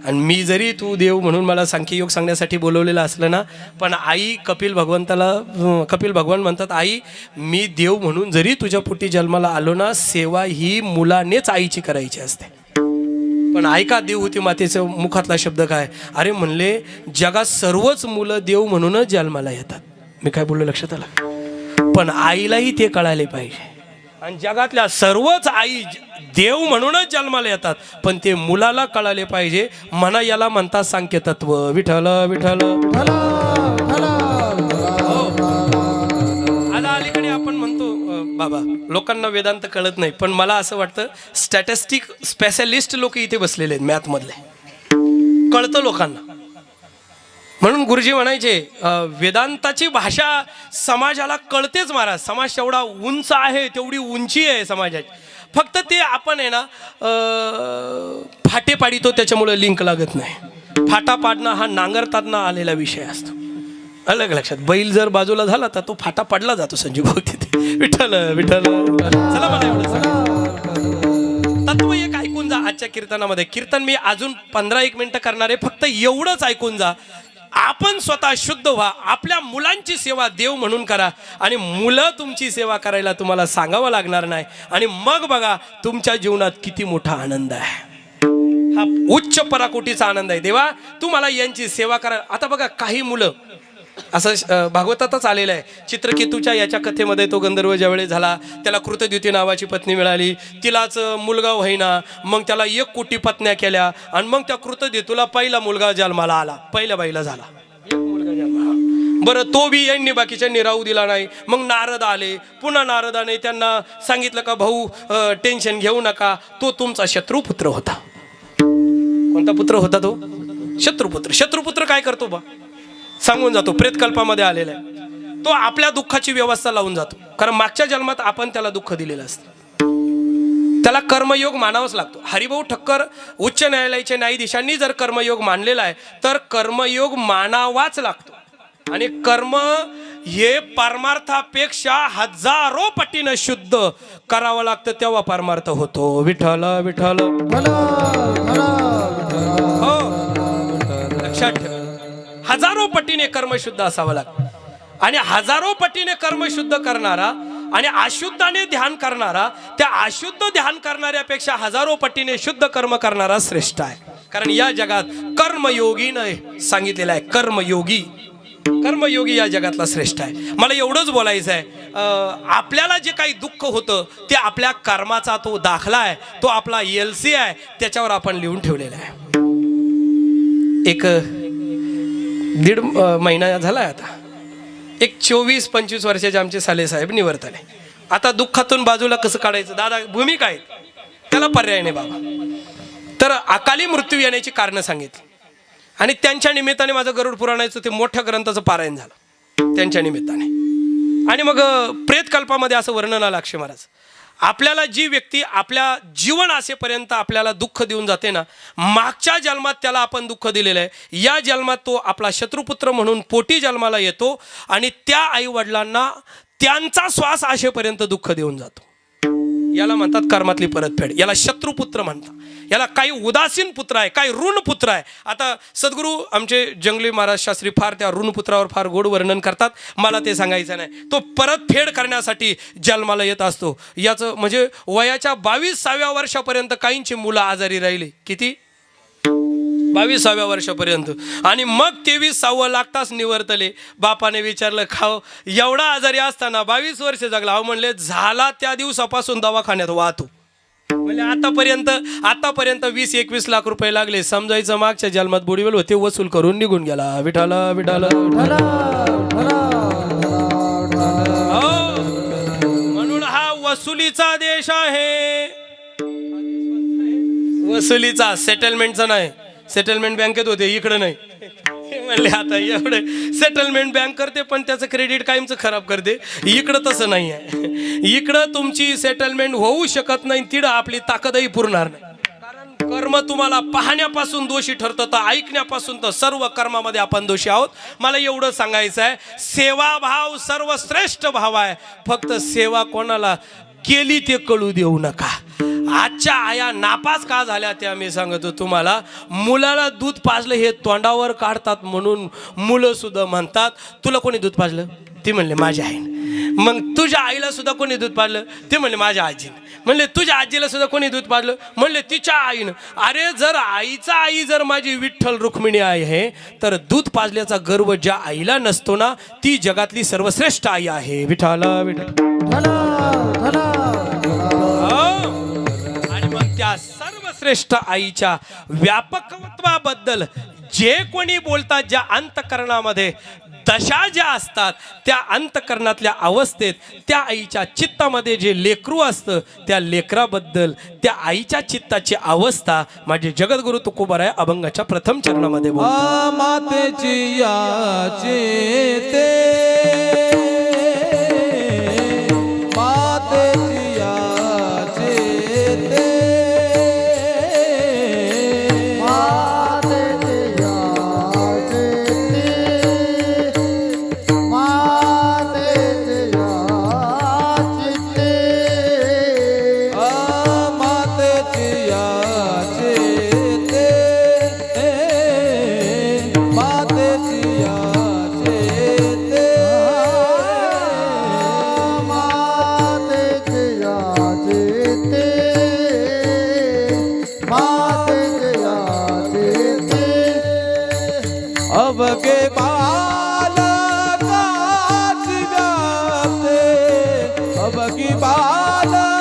आणि मी जरी तू देव म्हणून मला सांख्ययोग सांगण्यासाठी बोलवलेलं असलं ना, पण आई कपिल भगवान म्हणतात आई मी देव म्हणून जरी तुझ्या पोटी जन्माला आलो ना, सेवा ही मुलानेच आईची करायची असते. पण ऐका देवहूती मातेचं मुखातला शब्द काय, अरे म्हणले जगात सर्वच मुलं देव म्हणूनच जन्माला येतात. मी काय बोललो लक्षात आलं. पण आईलाही ते कळाले पाहिजे. आणि जगातल्या सर्वच आई देव म्हणूनच जन्माला येतात पण ते मुलाला कळाले पाहिजे. म्हणा याला म्हणतात सांख्य तत्व. विठ्ठल विठ्ठल. आता अलीकडे आपण म्हणतो बाबा लोकांना वेदांत कळत नाही, पण मला असं वाटतं स्टॅटिस्टिक स्पेशलिस्ट लोक इथे बसलेले आहेत मॅथमधले, कळतं लोकांना. म्हणून गुरुजी म्हणायचे वेदांताची भाषा समाजाला कळतेच महाराज. समाज तेवढा उंच आहे, तेवढी उंची आहे समाजाची. फक्त ते आपण आहे ना फाटे पाडितो त्याच्यामुळे लिंक लागत नाही. फाटा पाडणं हा नांगरताना आलेला विषय असतो. अलग लक्षात. बैल जर बाजूला झाला तर तो फाटा पडला जातो संजीव भाऊ तिथे. विठ्ठल विठ्ठल. चला मला एवढं तत्व एक ऐकून जा आजच्या कीर्तनामध्ये. कीर्तन मी अजून 15-1 मिनिटं करणार आहे. फक्त एवढंच ऐकून जा. आपण स्वतः शुद्ध व्हा. आपल्या मुलांची सेवा देव म्हणून करा आणि मुलं तुमची सेवा करायला तुम्हाला सांगावं लागणार नाही. आणि मग बघा तुमच्या जीवनात किती मोठा आनंद आहे. हा उच्च पराकोटीचा आनंद आहे. देवा तू मला यांची सेवा करा. आता बघा काही मुलं असं भागवतातच आलेलं आहे. चित्रकेतूच्या याच्या कथेमध्ये तो गंधर्व ज्यावेळेस झाला त्याला कृतद्युती नावाची पत्नी मिळाली. तिलाच मुलगा होईना. मग त्याला 1 कोटी पत्न्या केल्या आणि मग त्या कृतद्युतीला पहिला मुलगा जन्माला आला. पहिल्या बाईला झाला मुलगा जन्माला. बरं तो बी यांनी बाकीच्यांनी राहू दिला नाही. मग नारद आले. पुन्हा नारदाने त्यांना सांगितलं का भाऊ टेन्शन घेऊ नका, तो तुमचा शत्रुपुत्र होता. कोणता पुत्र होता तो? शत्रुपुत्र. शत्रुपुत्र काय करतो बा सांगून जातो. प्रेतकल्पामध्ये आलेला आहे. तो आपल्या दुःखाची व्यवस्था लावून जातो. कारण मागच्या जन्मात आपण त्याला दुःख दिलेलं असतं. त्याला कर्मयोग मानावाच लागतो. हरिभाऊ ठक्कर उच्च न्यायालयाच्या न्यायाधीशांनी जर कर्मयोग मानलेला आहे तर कर्मयोग मानावाच लागतो. आणि कर्म हे परमार्थापेक्षा हजारो पटीनं शुद्ध करावं लागतं तेव्हा परमार्थ होतो. विठ्ठल विठ्ठल. हो लक्षात ठेव. हजारो पटीने कर्म शुद्ध असावं लागतं. आणि हजारो पटीने कर्म शुद्ध करणारा आणि अशुद्धाने ध्यान करणारा, त्या अशुद्ध ध्यान करणाऱ्यापेक्षा हजारो पटीने शुद्ध कर्म करणारा श्रेष्ठ आहे. कारण या जगात कर्मयोगीने सांगितलेलं आहे. कर्मयोगी या जगातला श्रेष्ठ आहे. मला एवढंच बोलायचं आहे. आपल्याला जे काही दुःख होतं ते आपल्या कर्माचा तो दाखला आहे, तो आपला LC आहे, त्याच्यावर आपण लिहून ठेवलेला आहे. एक 1.5 महिना झाला आता. एक 24-25 वर्षाचे आमचे साले साहेब निवर्तले. आता दुःखातून बाजूला कसं काढायचं दादा भूमिका आहे, त्याला पर्याय नाही बाबा. तर अकाली मृत्यू येण्याची कारणं सांगितली आणि त्यांच्या निमित्ताने माझं गरुड पुराणाचं ते मोठ्या ग्रंथाचं पारायण झालं त्यांच्या निमित्ताने. आणि मग प्रेतकल्पामध्ये असं वर्णन आलं अक्षय महाराज. आपल्याला जी व्यक्ती आपल्या जीवन असेपर्यंत आपल्याला दुःख देऊन जाते ना, मागच्या जन्मात त्याला आपण दुःख दिलेलं आहे. या जन्मात तो आपला शत्रुपुत्र म्हणून पोटी जन्माला येतो आणि त्या आईवडिलांना त्यांचा श्वास असेपर्यंत दुःख देऊन जातो. याला म्हणतात कर्मातली परतफेड. याला शत्रुपुत्र म्हणतात. याला काही उदासीन पुत्र आहे, काही ऋणपुत्र आहे. आता सद्गुरू आमचे जंगली महाराज शास्त्री फार त्या ऋणपुत्रावर फार गोड वर्णन करतात. मला ते सांगायचं नाही. तो परतफेड करण्यासाठी जन्माला येत असतो. याचं म्हणजे वयाच्या 22व्या वर्षापर्यंत काहींची मुलं आजारी राहिली. किती? 22व्या वर्षापर्यंत. आणि मग 23वा लागताच निवर्तले. बापाने विचारलं खाव एवढा आजारी असताना 22 वर्ष जगला. अहो म्हणले झाला त्या दिवसापासून दवाखान्यात वाहतो. म्हणजे आतापर्यंत 20-21 लाख रुपये लागले, समजायचं मागच्या जन्मात बुडीवेल होते, वसूल करून निघून गेला. विठाला विठाला म्हणून हा वसुलीचा देश आहे. वसुलीचा, सेटलमेंटचा नाही. सेटलमेंट बँकेत होते, इकडं नाही. म्हणले आता एवढे सेटलमेंट बँक करते पण त्याचं क्रेडिट कायमचं खराब करते. इकडं तसं नाही आहे. इकडं तुमची सेटलमेंट होऊ शकत नाही, तिकडं आपली ताकदही पुरणार नाही. कारण कर्म तुम्हाला पाहण्यापासून दोषी ठरतं, तर ऐकण्यापासून तर सर्व कर्मामध्ये आपण दोषी आहोत. मला एवढं सांगायचं आहे, सेवाभाव सर्वश्रेष्ठ भाव आहे. फक्त सेवा कोणाला केली ते कळू देऊ नका. आजच्या आया नापास का झाल्या त्या मी सांगतो तुम्हाला. मुलाला दूध पाजलं हे तोंडावर काढतात म्हणून मुलं सुद्धा म्हणतात, तुला कोणी दूध पाजलं? ती म्हणले माझ्या आईने. मग तुझ्या आईला सुद्धा कोणी दूध पाजलं? ते म्हणले माझ्या आजीने. म्हणले तुझ्या आजीला सुद्धा कोणी दूध पाजलं? म्हणले तिच्या आईनं. अरे जर आईचा आई जर माझी विठ्ठल रुक्मिणी आई आहे, तर दूध पाजल्याचा गर्व ज्या आईला नसतो ना, ती जगातली सर्वश्रेष्ठ आई आहे. विठाला विठ्ठल. त्या सर्वश्रेष्ठ आईच्या व्यापकत्वाबद्दल जे कोणी बोलतात, ज्या अंतकरणामध्ये दशा ज्या असतात, त्या अंतकरणातल्या अवस्थेत त्या आईच्या चित्तामध्ये जे लेकरू असतं, त्या लेकराबद्दल त्या आईच्या चित्ताची अवस्था माझे जगद्गुरु तुकोबाराय अभंगाच्या प्रथम चरणामध्ये बोलतात. मातेची याचे ते अवघे बालकाची व्याप्ते, अवघी बालकाची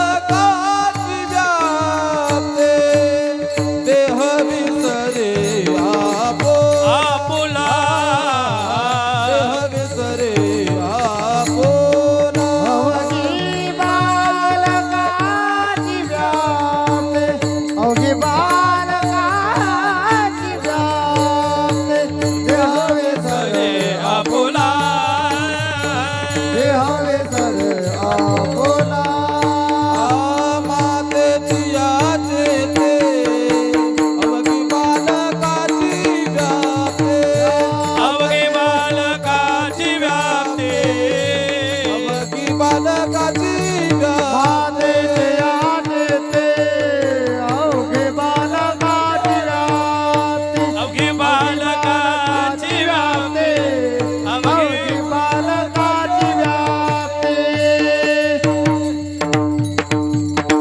व्याप्ते, देह विसरे आपुला, देह विसरे आपुला. अवघी बालकाची व्याप्ते, अवघी बालकाची व्याप्ते, देह विसरे आपुला, देह विसरे आपुला. मातेची याचे ते, अवघी बालकाची व्याप्ते, अवघे बालकाची व्याप्ती, अवघी बालकाची मातेचे याचे अवघे बालकाची व्याप्ती, अवघी बालकाची व्याप्ती, अवघी बालकाची व्याप्ती.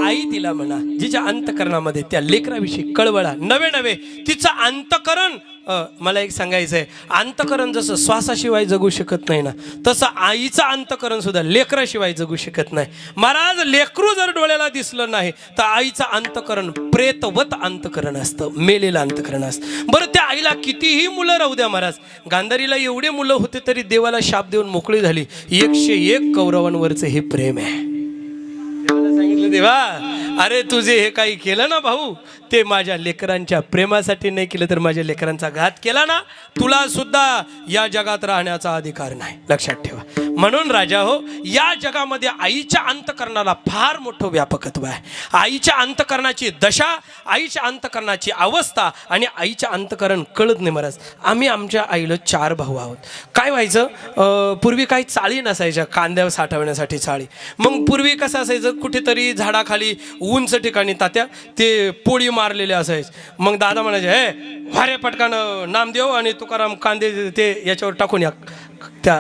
आई तिला म्हणा, जिच्या अंतकरणामध्ये त्या लेकराविषयी कळवळा नवे नवे तिचं अंतकरण. मला एक सांगायचं आहे, अंतकरण जसं श्वासाशिवाय जगू शकत नाही ना, तसं आईचं अंतकरण सुद्धा लेकराशिवाय जगू शकत नाही. महाराज लेकरू जर डोळ्याला दिसलं नाही तर आईचं अंतकरण प्रेतवत अंतकरण असतं, मेलेलं अंतकरण असतं. बरं त्या आईला कितीही मुलं राहू द्या महाराज, गांधारीला एवढे मुलं होते तरी देवाला शाप देऊन मोकळी झाली. 101 कौरवांवरचं हे प्रेम आहे. देवाला सांगितलं, देवा अरे तुझे हे काही केलं ना भाऊ, ते माझ्या लेकरांच्या प्रेमासाठी नाही केलं तर माझ्या लेकरांचा घात केला ना, तुला सुद्धा या जगात राहण्याचा अधिकार नाही. लक्षात ठेवा. म्हणून राजा हो, या जगामध्ये आईच्या अंतकरणाला फार मोठं व्यापकत्व आहे. आईच्या अंतकरणाची दशा, आईच्या अंतकरणाची अवस्था आणि आईच्या अंतकरण कळत नाही महाराज. आम्ही आमच्या आईला 4 भाऊ आहोत. काय व्हायचं, पूर्वी काही चाळी नसायच्या कांद्या साठवण्यासाठी चाळी. मग पूर्वी कसं असायचं, कुठेतरी झाडाखाली उंच ठिकाणी तात्या ते पोळी मारलेले असायचे. मग दादा म्हणायचे, हे वारे पटकानं नामदेव आणि तुकाराम कांदे ते याच्यावर टाकून या. त्या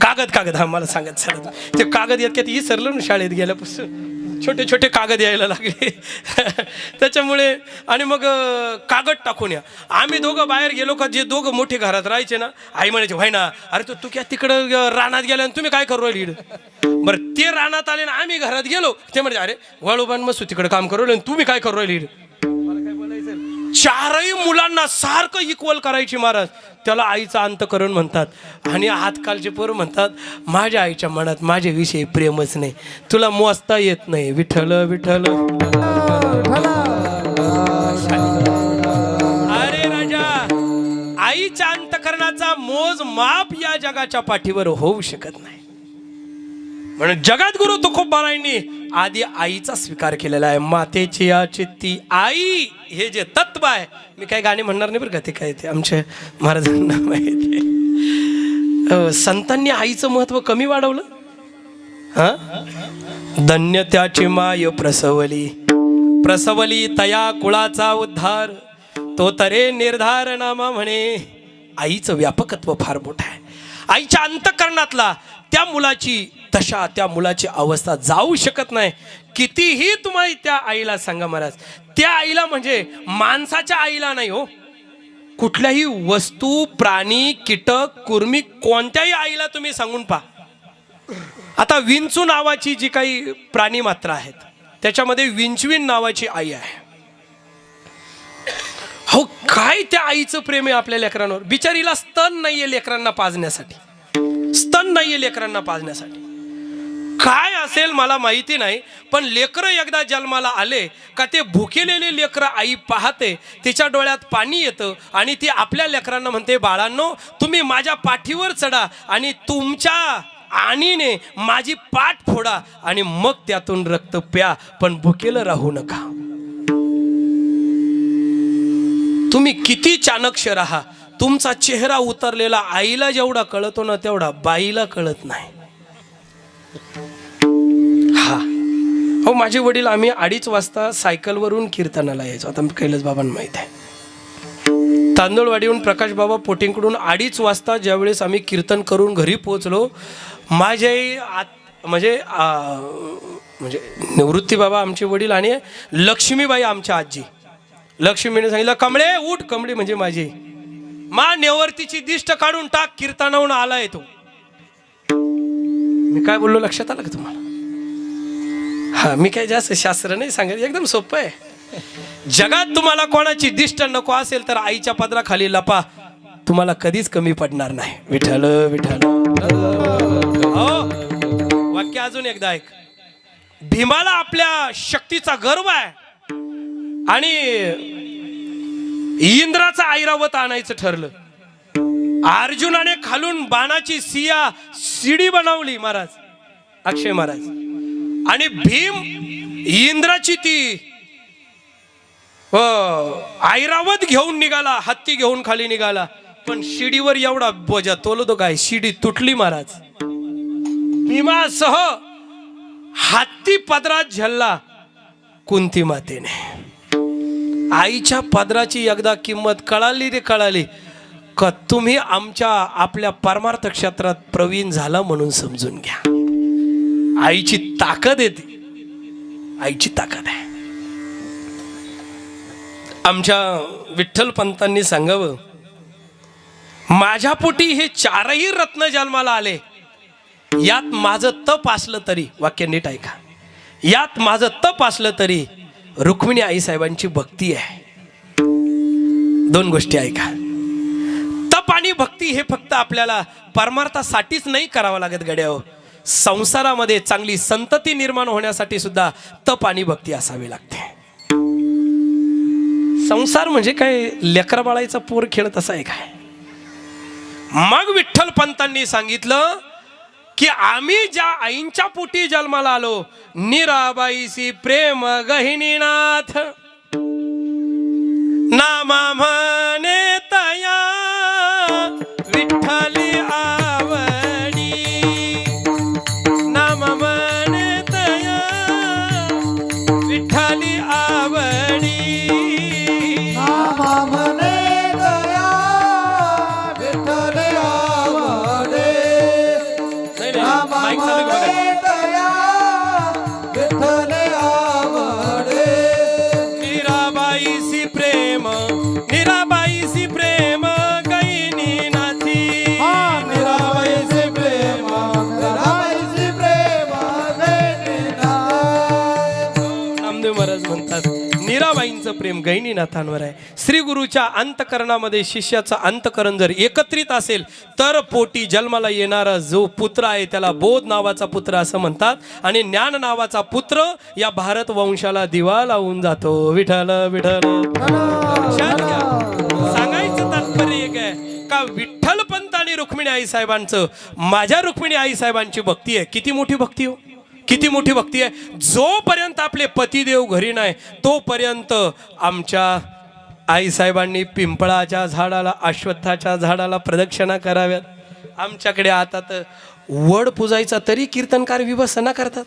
कागद हा मला सांगत सर ते कागद येत की विसरलं ना शाळेत गेल्यापासून. छोटे छोटे कागद यायला लागले त्याच्यामुळे. आणि मग कागद टाकून या. आम्ही दोघं बाहेर गेलो का, जे दोघं मोठे घरात राहायचे ना, आई म्हणायचे व्हाय ना, अरे तू काय तिकडं रानात गेला आणि तुम्ही काय करू राहिली. बरं ते रानात आले ना, आम्ही घरात गेलो, ते म्हणजे अरे वळूबान मस्त तिकडे काम करू राहिले, तुम्ही काय करू राहिली. चारही मुलांना सारखं इक्वल करायची महाराज. त्याला आईचं अंतकरण म्हणतात. आणि आजकालचे पोरं म्हणतात माझ्या आईच्या मनात माझ्याविषयी प्रेमच नाही, तुला मोजता येत नाही. विठ्ठल विठ्ठल. अरे राजा, आईच्या अंतकरणाचा मोज माप या जगाच्या पाठीवर होऊ शकत नाही. म्हणून जगद्गुरु तुकोबारायांनी आधी आईचा स्वीकार केलेला आहे. मातेची या चित्ती आई हे जे तत्व आहे, मी काही गाणी म्हणणार नाही बरं का, ते काय ते आमच्या महाराजांना माहिती आहे. संतांनी आईचं महत्व कमी वाढवलं. हा, धन्य त्याची माय प्रसवली, प्रसवली तया कुळाचा उद्धार, तो तरे निर्धार नामा म्हणे. आईचं व्यापकत्व फार मोठं आहे. आईच्या अंतःकरणातला त्या मुलाची दशा, त्या मुलाची अवस्था जाऊ शकत नाही. कितीही तुम्ही त्या आईला सांगा महाराज, त्या आईला म्हणजे माणसाच्या आईला नाही हो, कुठल्याही वस्तू, प्राणी, कीटक, कुर्मी, कोणत्याही आईला तुम्ही सांगून पहा. आता विंचू नावाची जी काही प्राणी मात्र आहेत, त्याच्यामध्ये विंचवीन नावाची आई आहे. हो, काय त्या आईचं प्रेम आहे आपल्या लेकरांवर. बिचारीला स्तन नाहीये लेकरांना पाजण्यासाठी, स्तन नाहीये लेकरांना पाजण्यासाठी. काय असेल मला माहिती नाही, पण लेकरं एकदा जन्माला आले का ते भुकेलेले लेकरं आई पाहते, तिच्या डोळ्यात पाणी येतं आणि ती आपल्या लेकरांना म्हणते बाळांनो तुम्ही माझ्या पाठीवर चढा आणि तुमच्या आणीने माझी पाठ फोडा आणि मग त्यातून रक्त प्या, पण भुकेलं राहू नका. तुम्ही किती चाणक्ष राहा, तुमचा चेहरा उतरलेला आईला जेवढा कळतो ना तेवढा बाईला कळत नाही. हा हो, माझे वडील आम्ही 2:30 वाजता सायकलवरून कीर्तनाला यायचो. आता कैलास बाबांना माहित आहे, तांदूळवाडीहून प्रकाश बाबा पोटिंगकडून 2:30 वाजता ज्यावेळेस आम्ही कीर्तन करून घरी पोहोचलो, माझे म्हणजे निवृत्ती बाबा आमचे वडील आणि लक्ष्मीबाई आमच्या आजी, लक्ष्मीने सांगितलं कमळे उठ. कमळे म्हणजे माझी मा, नेवरतीची दिष्ट काढून टाक, कीर्तनाहून आलाय तो. मी काय बोललो लक्षात आलं का तुम्हाला. हा, मी काय जास्त शास्त्र नाही सांगत, एकदम सोपं आहे. जगात तुम्हाला कोणाची दिष्ट नको असेल तर आईच्या पदराखाली लपा, तुम्हाला कधीच कमी पडणार नाही. विठ्ठल विठ्ठल. हो, वाक्य अजून एकदा ऐक. भीमाला आपल्या शक्तीचा गर्व आहे आणि इंद्राचा ऐरावत आणायचं ठरलं. अर्जुनाने खालून बाणाची शिडी बनवली महाराज, अक्षय महाराज, आणि भीम इंद्राची ती ऐरावत घेऊन निघाला, हत्ती घेऊन खाली निघाला, पण शिडीवर एवढा बोजा तोलतो काय, शिडी तुटली महाराज. भीमासह हत्ती पदरात झल्ला कुंती मातेने. आईच्या पदराची एकदा किंमत कळाली रे कळाली का तुम्ही आपल्या परमार्थ क्षेत्रात प्रवीण झाला म्हणून समजून घ्या. आईची ताकद येते, आईची ताकद आहे. आमच्या विठ्ठल पंतांनी सांगावं, माझ्या पोटी हे 4ही रत्न जन्माला आले, यात माझं तप असलं तरी, वाक्य नीट ऐका, यात माझं तप असलं तरी रुक्मिणी आई साहेबांची भक्ती आहे. 2 गोष्टी ऐका. तप आणि भक्ती हे फक्त आपल्याला परमार्थासाठीच नाही करावं लागत गड्याओ, संसारामध्ये चांगली संतती निर्माण होण्यासाठी सुद्धा तप आणि भक्ती असावी लागते. संसार म्हणजे काय लेकरा बाळाचा पोर खेळ तसा आहे काय. मग विठ्ठल पंतांनी सांगितलं की आम्ही ज्या आईंच्या पोटी जन्माला आलो, निराबाईसी प्रेम गहिनीनाथ, नामा म्हणे तया विठ्ठली आवडी, नामा म्हणे तया विठ्ठली आवडी, नामा म्हणे दया विठ्ठल आवडे, नामा म्हणे दया विठ्ठल प्रेम गैनीनाथांवर आहे. श्री गुरुच्या अंतकरणामध्ये शिष्याचं अंतकरण जर एकत्रित असेल तर पोटी जन्माला येणारा जो पुत्र आहे त्याला बोध नावाचा पुत्र असं म्हणतात. आणि ज्ञान नावाचा पुत्र या भारत वंशाला दिवा लावून जातो. विठ्ठल विठ्ठल. लक्षात घ्या. सांगायचं तात्पर्य एक आहे का विठ्ठल पंत आणि रुक्मिणी आई साहेबांचं, माझ्या रुक्मिणी आई साहेबांची भक्ती आहे. किती मोठी भक्ती हो, किती मोठी भक्ती आहे. जोपर्यंत आपले पतिदेव घरी नाही तोपर्यंत आमच्या आईसाहेबांनी पिंपळाच्या झाडाला, अश्वत्थाच्या झाडाला प्रदक्षिणा कराव्यात. आमच्याकडे आता तर वड पूजायचा तरी कीर्तनकार विभसना करतात.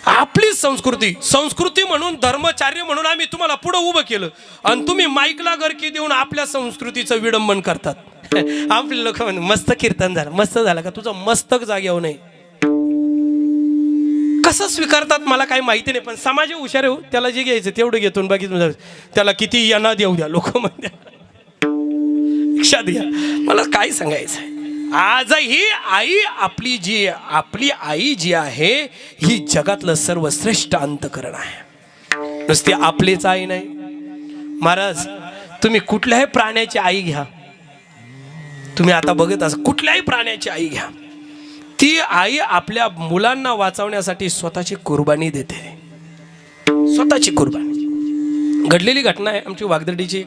आपली संस्कृती म्हणून, धर्मचार्य म्हणून आम्ही तुम्हाला पुढं उभं केलं आणि तुम्ही माईकला गरकी देऊन आपल्या संस्कृतीचं विडंबन करतात. आपले लोक म्हणून मस्त कीर्तन झालं, मस्त झालं का तुझं मस्तक जाग्यावर नाही. कसं स्वीकारतात मला काही माहिती नाही, पण समाज हुशार आहे. त्याला जे घ्यायचं तेवढं घेतो बाकी त्याला किती यांना देऊ द्या लोक म्हणते. लक्षात घ्या, मला काय सांगायचं आहे. आजही आई आपली आई जी आहे ही जगातलं सर्वश्रेष्ठ अंतकरण आहे. नुसती आपलीच आई नाही महाराज. तुम्ही कुठल्याही प्राण्याची आई घ्या, तुम्ही आता बघत असा कुठल्याही प्राण्याची आई घ्या, ती आई आपल्या मुलांना वाचवण्यासाठी स्वतःची कुर्बानी देते. स्वतःची कुर्बानी. घडलेली घटना आहे. आमची वागदर्डीची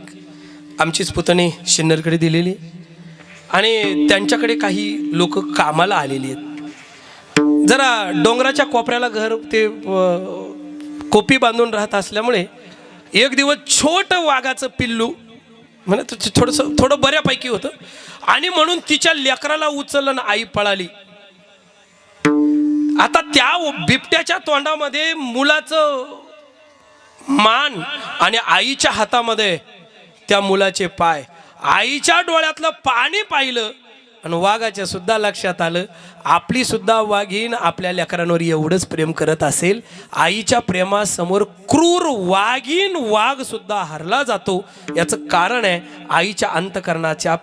आमचीच पुतणी शिन्नरकडे दिलेली आणि त्यांच्याकडे काही लोक कामाला आलेली आहेत. जरा डोंगराच्या कोपऱ्याला घर ते कोपी बांधून राहत असल्यामुळे एक दिवस छोटं वाघाचं पिल्लू म्हणजे थोडं बऱ्यापैकी होतं आणि म्हणून तिच्या लेकराला उचललं ना आई पळाली. आता त्या बिबट्याच्या तोंडामध्ये मुलाचं मान आणि आईच्या हातामध्ये त्या मुलाचे पाय. आईच्या डोळ्यातलं पाणी पाहिलं आणि वाघाच्या सुद्धा लक्षात आलं आपली सुद्धा वाघीण आपल्या लेकरांवर एवढंच प्रेम करत असेल. आईच्या प्रेमासमोर क्रूर वाघीण वाघ सुद्धा हरला जातो. याचं कारण आहे आईच्या अंतकरणाच्या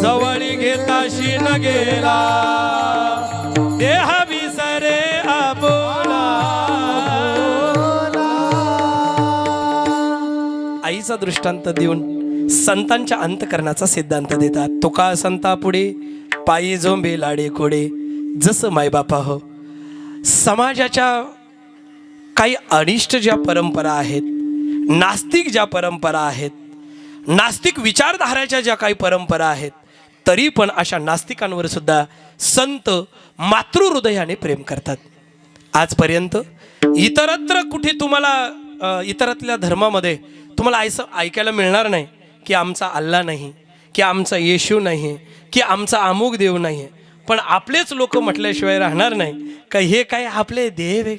जवळी घेताशी न गेला देह विसरे आबोला. आईचा दृष्टांत देऊन संतांच्या अंतकरणाचा सिद्धांत देतात. तुका संता पुढे पायी झोंबे लाडे कोडे. जसं मायबापा हो, समाजाच्या काही अनिष्ट ज्या परंपरा आहेत, नास्तिक ज्या परंपरा आहेत, नास्तिक विचारधाराच्या ज्या काही परंपरा आहेत, तरी पण अशा नास्तिकांवर सुद्धा संत मातृहृदयाने प्रेम करतात. आजपर्यंत इतरत्र कुठे तुम्हाला इतरातल्या धर्मामध्ये तुम्हाला असं ऐकायला मिळणार नाही की आमचा अल्ला नाही, की आमचा येशू नाही, की आमचा अमुक देव नाही. पण आपलेच लोक म्हटल्याशिवाय राहणार नाही का हे काय आपले देव आहे.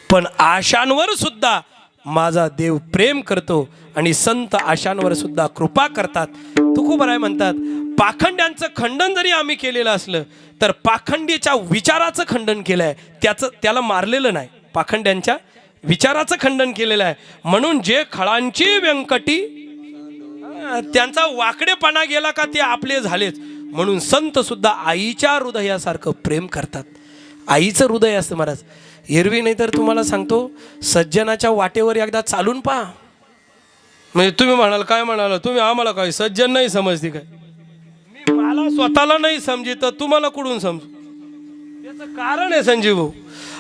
पण आशांवर सुद्धा माझा देव प्रेम करतो आणि संत आशांवर सुद्धा कृपा करतात. तुकोबराय म्हणतात पाखंड्यांचं खंडन जरी आम्ही केलेलं असलं तर पाखंडीच्या विचाराचं खंडन केलं आहे, त्याला मारलेलं नाही. पाखंड्यांच्या विचाराचं खंडन केलेलं आहे. म्हणून जे खळांची व्यंकटी त्यांचा वाकडेपणा गेला का ते आपले झालेच. म्हणून संत सुद्धा आईच्या हृदयासारखं प्रेम करतात. आईचं हृदय असतं महाराज. एरवी नाही तर तुम्हाला सांगतो सज्जनाच्या वाटेवर एकदा चालून पहा. म्हणजे तुम्ही म्हणाल काय म्हणाल तुम्ही आम्हाला काय सज्जन नाही समजते काय मी मला स्वतःला नाही समजी तर तुम्हाला कुठून समजू त्याचं कारण आहे संजीव भाऊ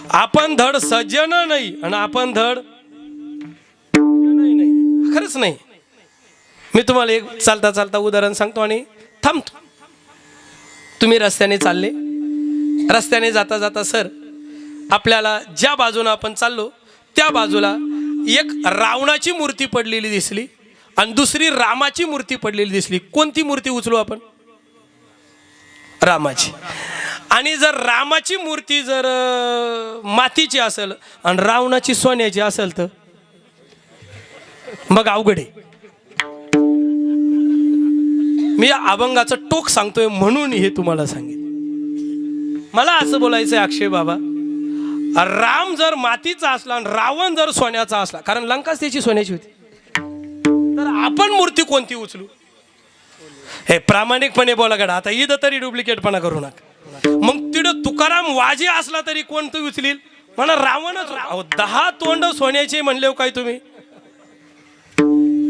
आपण धड सज्जन नाही आणि आपण धड नाही खरंच नाही मी तुम्हाला एक चालता चालता उदाहरण सांगतो आणि थांबतो तुम्ही रस्त्याने चालले रस्त्याने जाता जाता सर आपल्याला ज्या बाजूने आपण चाललो त्या बाजूला एक रावणाची मूर्ती पडलेली दिसली आणि दुसरी रामाची मूर्ती पडलेली दिसली कोणती मूर्ती उचलू आपण रामाची आणि जर रामाची मूर्ती जर मातीची असेल आणि रावणाची सोन्याची असेल तर मग अवघड आहे मी अभंगाचं टोक सांगतोय म्हणून हे तुम्हाला सांगितलं मला असं बोलायचंय अक्षय बाबा राम जर मातीचा असला आणि रावण जर सोन्याचा असला कारण लंकाच त्याची सोन्याची होती तर आपण मूर्ती कोणती उचलू हे प्रामाणिकपणे बोला गडा आता ईद तरी डुप्लिकेटपणा करू नका मग तिथं तुकाराम वाजे असला तरी कोणतं उचलील म्हणा रावणच 10 तोंड सोन्याचे म्हणले काय तुम्ही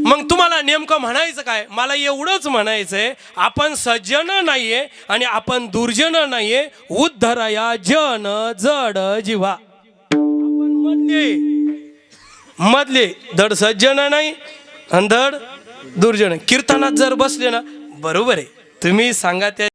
मग तुम्हाला नेमकं म्हणायचं काय मला एवढंच म्हणायचंय आपण सज्जन नाहीये आणि आपण दुर्जन नाहीये उद्धराया जन जड जीवा आपण मधले धड सज्जन नाही आणि धड दुर्जन कीर्तनात जर बसले ना बरोबर आहे तुम्ही सांगा त्या